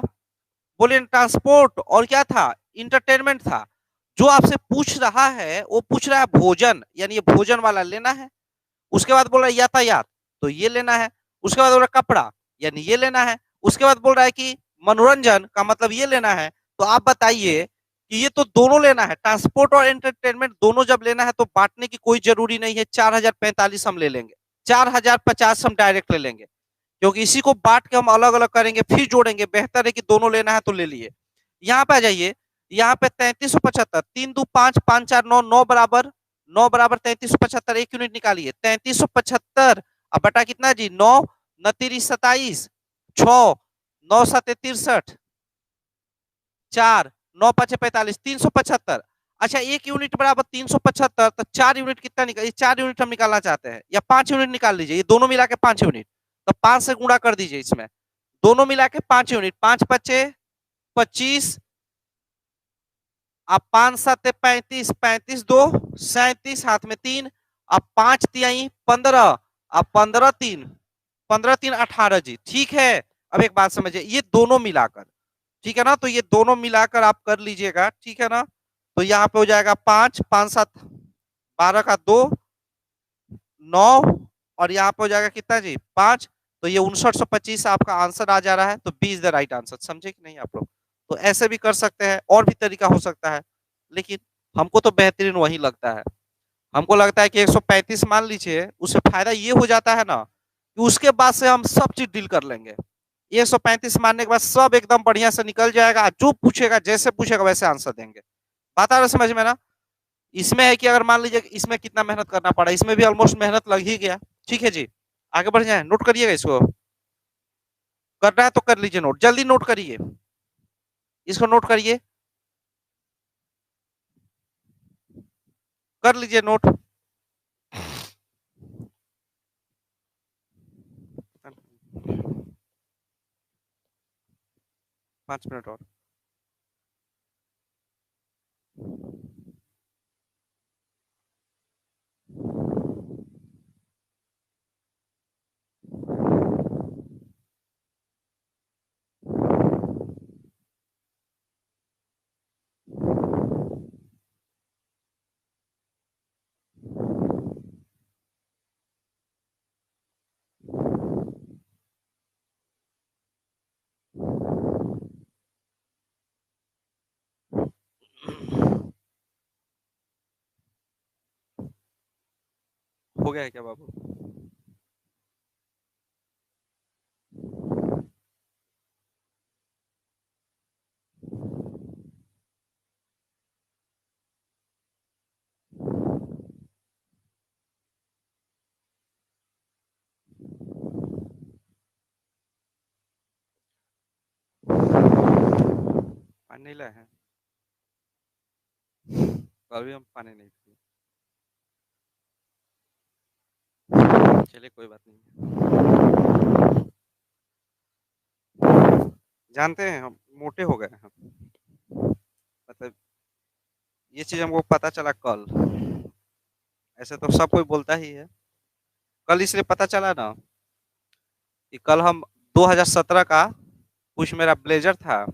बोले ट्रांसपोर्ट और क्या था, इंटरटेनमेंट था। जो आपसे पूछ रहा है वो पूछ रहा है भोजन, यानी ये भोजन वाला लेना है। उसके बाद बोल रहा है यातायात, तो ये लेना है। उसके बाद बोल रहा है कपड़ा, यानी ये लेना है। उसके बाद बोल रहा है कि मनोरंजन का मतलब ये लेना है। तो आप बताइए कि ये तो दोनों लेना है, ट्रांसपोर्ट और एंटरटेनमेंट दोनों जब लेना है तो बांटने की कोई जरूरी नहीं है। 4045 हम ले लेंगे, 4050 हम डायरेक्ट ले लेंगे, क्योंकि इसी को बांट के हम अलग अलग करेंगे फिर जोड़ेंगे। बेहतर है कि दोनों लेना है तो ले लिए। यहाँ पे आ जाइए, यहाँ पे 3375, 3:2:5, 5:4:9, 9 बराबर 3375, 1 यूनिट निकालिए। 3375 अब बटा कितना जी, 9 9 3 27, 6 9 7 63, 4 9 5 45, 375। अच्छा, 1 यूनिट बराबर 375, तो 4 यूनिट कितना निकाल, 4 यूनिट हम निकालना चाहते हैं, या 5 यूनिट निकाल लीजिए, ये दोनों मिला के 5 यूनिट। तो 5 से गुणा कर दीजिए, इसमें दोनों मिला के 5 यूनिट, 5 5 25, अब 5 7 35, 35 2 37, हाथ में 3, अब 5 तिहाई 15, अब 15 3, 15 3 18 जी, ठीक है। अब एक बात समझिए, ये दोनों मिलाकर, ठीक है ना, तो ये दोनों मिलाकर आप कर लीजिएगा, ठीक है ना। तो यहाँ पे हो जाएगा 5 5 7 12 का 2 9, और यहाँ पे हो जाएगा कितना जी, 5। तो ये 5925 आपका आंसर आ जा रहा है। तो B is the right answer. समझे कि नहीं आप लोग? तो ऐसे भी कर सकते हैं, और भी तरीका हो सकता है, लेकिन हमको तो बेहतरीन वही लगता है। हमको लगता है कि 135 मान लीजिए, उससे फायदा ये हो जाता है ना कि उसके बाद से हम सब चीज डील कर लेंगे। 135 मानने के बाद सब एकदम बढ़िया से निकल जाएगा, जो पूछेगा जैसे पूछेगा वैसे आंसर देंगे। बात आ रहा समझ में ना? इसमें है कि अगर मान लीजिए इसमें कितना मेहनत करना पड़ा, इसमें भी ऑलमोस्ट मेहनत लग ही गया। ठीक है जी, आगे बढ़ जाए, नोट करिएगा इसको, करना है तो कर लीजिए नोट, जल्दी नोट करिए, इसको नोट करिए, कर लीजिए नोट। 5 मिनट और। हो गया है क्या बाबू? पानी नहीं लाए हैं, कल भी हम पानी नहीं पिए। चलिए कोई बात नहीं, जानते हैं हम मोटे हो गए हैं, मतलब ये चीज हमको पता चला कल। ऐसे तो सब कोई बोलता ही है, कल इसलिए पता चला ना कि कल हम 2017 का कुछ मेरा ब्लेजर था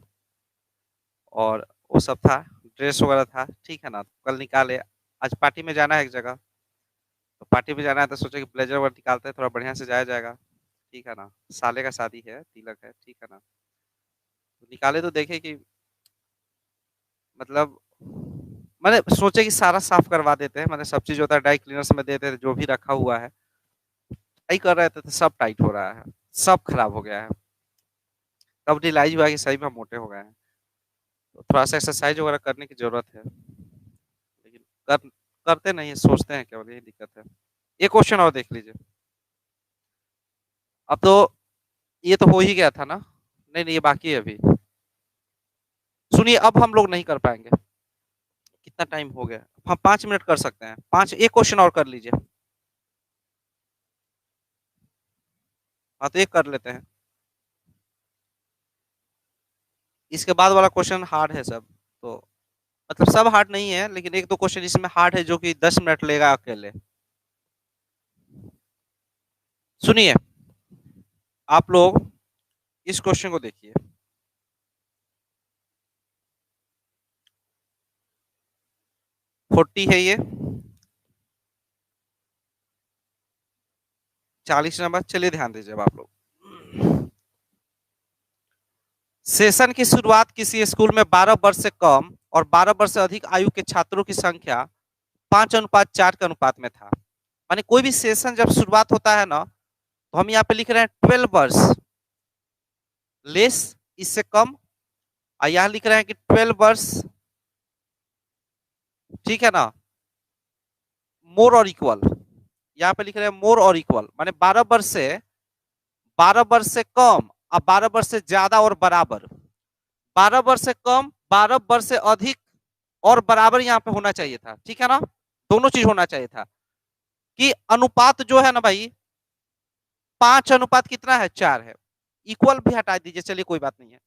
और वो सब था, ड्रेस वगैरह था, ठीक है ना। कल निकाले, आज पार्टी में जाना है एक जगह, तो पार्टी में जाना है तो सोचे कि ब्लेजर वगैरह निकालते हैं, थोड़ा बढ़िया से जाया जाएगा, ठीक है ना। साले का शादी है, तिलक है, ठीक है ना। तो निकाले तो देखे कि मतलब मैंने सोचे कि सारा साफ करवा देते हैं, मैंने सब चीज होता है ड्राई क्लीनर्स में देते थे, जो भी रखा हुआ है सही कर रहे थे, तो सब टाइट हो रहा है, सब खराब हो गया है। तब रियलाइज हुआ कि सही में मोटे हो गए हैं, तो थोड़ा सा एक्सरसाइज वगैरह करने की जरूरत है, लेकिन करते नहीं है, सोचते हैं, केवल यही दिक्कत है। एक क्वेश्चन और देख लीजिए। अब तो ये तो हो ही गया था ना, नहीं नहीं ये बाकी है अभी। सुनिए, अब हम लोग नहीं कर पाएंगे। कितना टाइम हो गया? हाँ 5 मिनट कर सकते हैं, 5, एक क्वेश्चन और कर लीजिए। हाँ तो एक कर लेते हैं, इसके बाद वाला क्वेश्चन हार्ड है सब। तो मतलब सब हार्ड नहीं है, लेकिन एक दो क्वेश्चन इसमें हार्ड है जो कि 10 मिनट लेगा अकेले। सुनिए, आप लोग इस क्वेश्चन को देखिए। 40 है ये, 40 नंबर। चलिए ध्यान दीजिए अब आप लोग। सेशन की शुरुआत किसी स्कूल में 12 वर्ष से कम और 12 वर्ष से अधिक आयु के छात्रों की संख्या 5:4 के अनुपात में था। माने कोई भी सेशन जब शुरुआत होता है ना, तो हम यहाँ पे लिख रहे हैं 12 वर्ष लेस, इससे कम, और यहाँ लिख रहे हैं कि 12 वर्ष, ठीक है ना, मोर और इक्वल। यहाँ पे लिख रहे हैं मोर और इक्वल, माने 12 वर्ष से कम और 12 वर्ष से ज्यादा और बराबर। 12 वर्ष से कम, 12 वर्ष से अधिक और बराबर यहाँ पे होना चाहिए था, ठीक है ना, दोनों चीज होना चाहिए था। कि अनुपात जो है ना भाई, 5 अनुपात कितना है, 4 है। इक्वल भी हटा दीजिए, चलिए कोई बात नहीं है।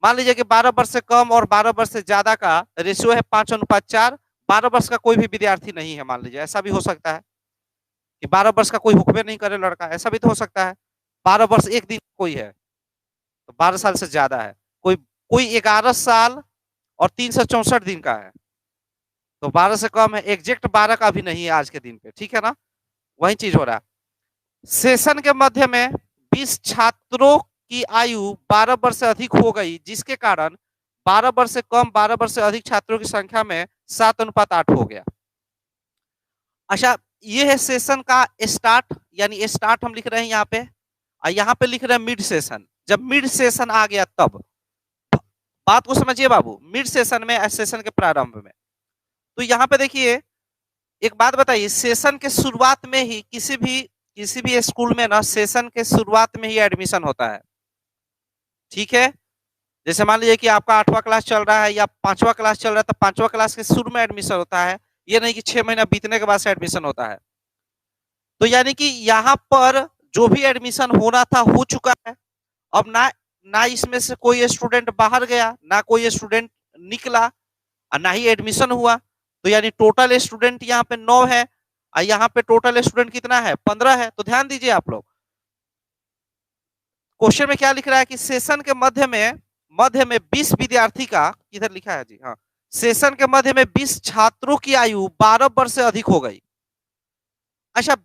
मान लीजिए कि 12 वर्ष से कम और 12 वर्ष से ज्यादा का रेशियो है 5:4। 12 वर्ष का कोई भी विद्यार्थी नहीं है, मान लीजिए, ऐसा भी हो सकता है कि 12 वर्ष का कोई हुक्मे नहीं करे लड़का, ऐसा भी तो हो सकता है। 12 वर्ष एक दिन कोई है तो 12 साल से ज्यादा है, कोई कोई 11 साल और 364 दिन का है तो 12 से कम है, एग्जैक्ट 12 का भी नहीं है आज के दिन पे, ठीक है ना, वही चीज हो रहा है। सेशन के मध्य में 20 छात्रों की आयु 12 वर्ष से अधिक हो गई, जिसके कारण 12 वर्ष से कम 12 वर्ष से अधिक छात्रों की संख्या में 7:8 हो गया। अच्छा, ये है सेशन का स्टार्ट, यानी स्टार्ट हम लिख रहे हैं यहाँ पे, और यहाँ पे लिख रहे हैं मिड सेशन। जब मिड सेशन आ गया तब बात को समझिए बाबू, मिड सेशन में, सेशन के प्रारंभ में। तो यहाँ पे देखिए, एक बात बताइए, सेशन के शुरुआत में ही किसी भी स्कूल में ना, सेशन के शुरुआत में ही एडमिशन होता है, ठीक है। जैसे मान लीजिए कि आपका 8वां क्लास चल रहा है या 5वां क्लास चल रहा है, तो 5वां क्लास के शुरू में एडमिशन होता है, ये नहीं कि 6 महीना बीतने के बाद से एडमिशन होता है। तो यानी कि यहाँ पर जो भी एडमिशन होना था हो चुका है। अब ना इसमें से कोई स्टूडेंट बाहर गया, ना कोई स्टूडेंट निकला, और ना ही एडमिशन हुआ। तो यानी टोटल स्टूडेंट यहाँ पे 9 है, और यहाँ पे टोटल स्टूडेंट कितना है, 15 है। तो ध्यान दीजिए आप लोग, क्वेश्चन में क्या लिख रहा है कि सेशन के मध्य में 20 विद्यार्थी का, इधर लिखा है जी, हाँ, सेशन के मध्य में 20 छात्रों की आयु 12 वर्ष से अधिक हो गई। अच्छा,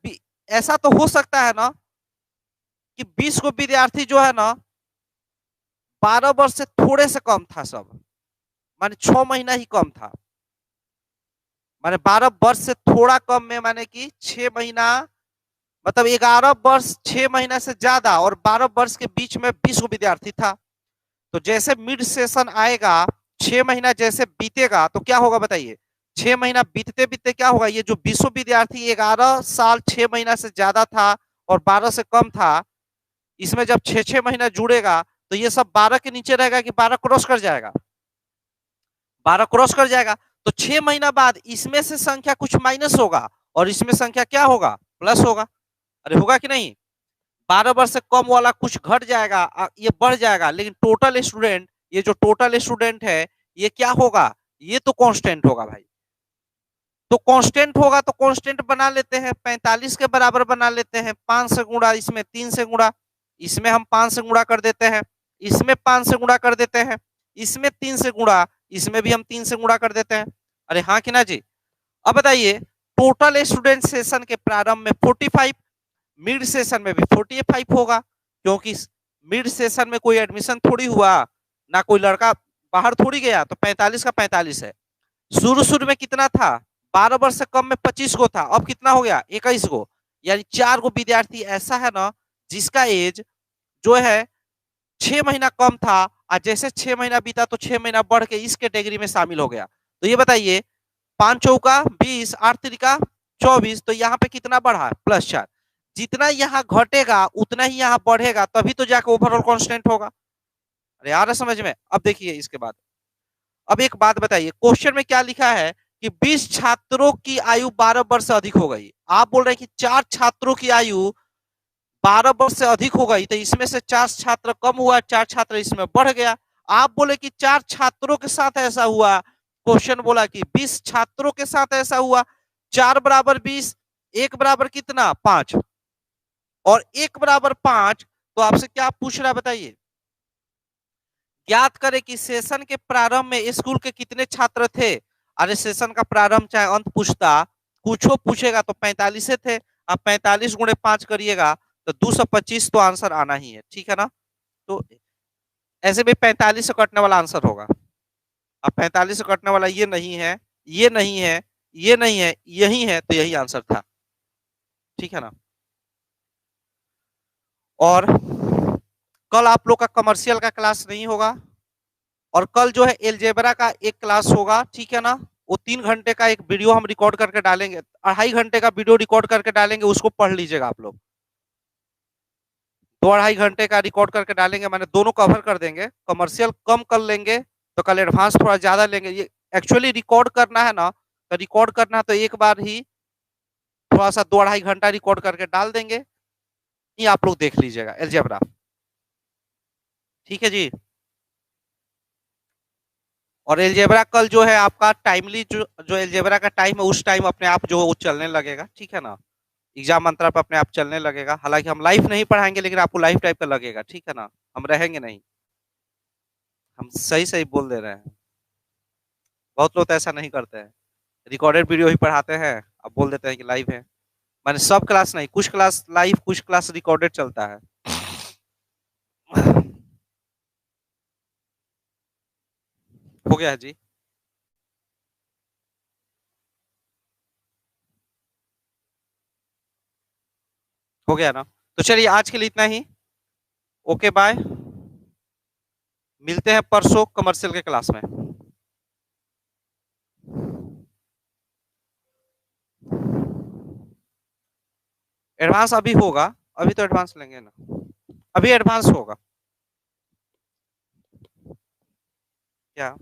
ऐसा तो हो सकता है ना कि 20 को विद्यार्थी जो है ना 12 वर्ष से थोड़े से कम था, सब माने 6 महीना ही कम था, माने 12 वर्ष से थोड़ा कम में, माने कि 6 महीना, मतलब 11 वर्ष 6 महीना से ज्यादा और 12 वर्ष के बीच में 20 को विद्यार्थी था। तो जैसे मिड सेशन आएगा, 6 महीना जैसे बीतेगा तो क्या होगा बताइए, 6 महीना बीतते बीतते क्या होगा, ये जो 20 विद्यार्थी 11 साल 6 महीना से ज्यादा था और 12 से कम था, इसमें जब 6 महीना जुड़ेगा तो ये सब 12 के नीचे रहेगा कि 12 क्रॉस कर जाएगा, 12 क्रॉस कर जाएगा। तो 6 महीना बाद इसमें से संख्या कुछ माइनस होगा और इसमें संख्या क्या होगा, प्लस होगा। अरे होगा कि नहीं, 12 वर्ष से कम वाला कुछ घट जाएगा, ये बढ़ जाएगा, लेकिन टोटल स्टूडेंट, ये जो टोटल स्टूडेंट है ये क्या होगा, ये तो कांस्टेंट होगा भाई। तो कांस्टेंट होगा तो कांस्टेंट बना लेते हैं, 45 के बराबर बना लेते हैं, 5 से गुणा, इसमें 3 से गुणा, इसमें हम 5 से गुणा कर देते हैं, इसमें 5 से गुणा कर देते हैं, इसमें 3 से गुणा, इसमें भी हम 3 से गुणा कर देते हैं। अरे हाँ कि ना जी। अब बताइए, टोटल स्टूडेंट सेशन के प्रारंभ में 45, मिड सेशन में भी 45 होगा, क्योंकि मिड सेशन में कोई एडमिशन थोड़ी हुआ, ना कोई लड़का बाहर थोड़ी गया, तो 45 का 45 है। शुरू में कितना था, 12 वर्ष से कम में 25 को था, अब कितना हो गया, 21 को। यानी 4 को विद्यार्थी ऐसा है ना जिसका एज जो है 6 महीना कम था, और जैसे 6 महीना बीता तो 6 महीना बढ़ के इस कैटेगरी में शामिल हो गया। तो ये बताइए, 5 चौका 20, 8 तिरिका 24, तो यहाँ पे कितना बढ़ा, +4। जितना यहाँ घटेगा उतना ही यहाँ बढ़ेगा, तभी तो जाके ओवरऑल कांस्टेंट होगा। अरे आ रहा समझ में। अब देखिए इसके बाद अब एक बात बताइए, क्वेश्चन में क्या लिखा है कि 20 छात्रों की आयु 12 वर्ष से अधिक हो गई। आप बोल रहे हैं कि 4 छात्रों की आयु 12 वर्ष से अधिक हो गई, तो इसमें से 4 छात्र कम हुआ, 4 छात्र इसमें बढ़ गया। आप बोले कि 4 छात्रों के साथ ऐसा हुआ, क्वेश्चन बोला कि 20 छात्रों के साथ ऐसा हुआ। 4 बराबर 20, 1 बराबर कितना 5, और 1 बराबर 5, तो आपसे क्या पूछ रहा है बताइए, ज्ञात करें कि सेशन के प्रारंभ में स्कूल के कितने छात्र थे। अरे सेशन का प्रारंभ चाहे अंत पूछता, कुछ पूछेगा तो 45 थे। आप 45 गुणे 5 करिएगा तो 225 तो आंसर आना ही है, ठीक है ना। तो ऐसे भी 45 से कटने वाला आंसर होगा। अब 45 से कटने वाला ये नहीं है, ये नहीं है, ये नहीं है, यही है, तो यही आंसर था, ठीक है ना। और कल आप लोग का कमर्शियल का क्लास नहीं होगा, और कल जो है एलजेब्रा का एक क्लास होगा, ठीक है ना। वो 3 घंटे का एक वीडियो हम रिकॉर्ड करके डालेंगे, 2.5 घंटे का वीडियो रिकॉर्ड करके डालेंगे, उसको पढ़ लीजिएगा आप लोग। 2-2.5 घंटे का रिकॉर्ड करके डालेंगे, मैंने दोनों कवर कर देंगे। कमर्शियल कम कर लेंगे तो कल एडवांस थोड़ा ज्यादा लेंगे। ये एक्चुअली रिकॉर्ड करना है ना, तो रिकॉर्ड करना है तो एक बार ही थोड़ा सा 2-2.5 घंटा रिकॉर्ड करके डाल देंगे, ये आप लोग देख लीजिएगा एलजेब्रा, ठीक है जी। और एलजेब्रा कल जो है आपका टाइमली, जो एलजेब्रा का टाइम है उस टाइम अपने आप जो वो चलने लगेगा, ठीक है ना। एग्जाम मंत्रा पर अपने आप चलने लगेगा। हालांकि हम लाइव नहीं पढ़ाएंगे, लेकिन आपको लाइव टाइप का लगेगा, ठीक है ना। हम रहेंगे नहीं, हम सही सही बोल दे रहे हैं। बहुत लोग तो ऐसा नहीं करते हैं, रिकॉर्डेड वीडियो ही पढ़ाते हैं, अब बोल देते हैं कि लाइव है। मैंने सब क्लास नहीं, कुछ क्लास लाइव, कुछ क्लास रिकॉर्डेड चलता है। हो गया है जी, हो गया ना। तो चलिए आज के लिए इतना ही, ओके बाय, मिलते हैं परसों कमर्शियल के क्लास में। एडवांस अभी होगा, अभी तो एडवांस लेंगे ना, अभी एडवांस होगा क्या।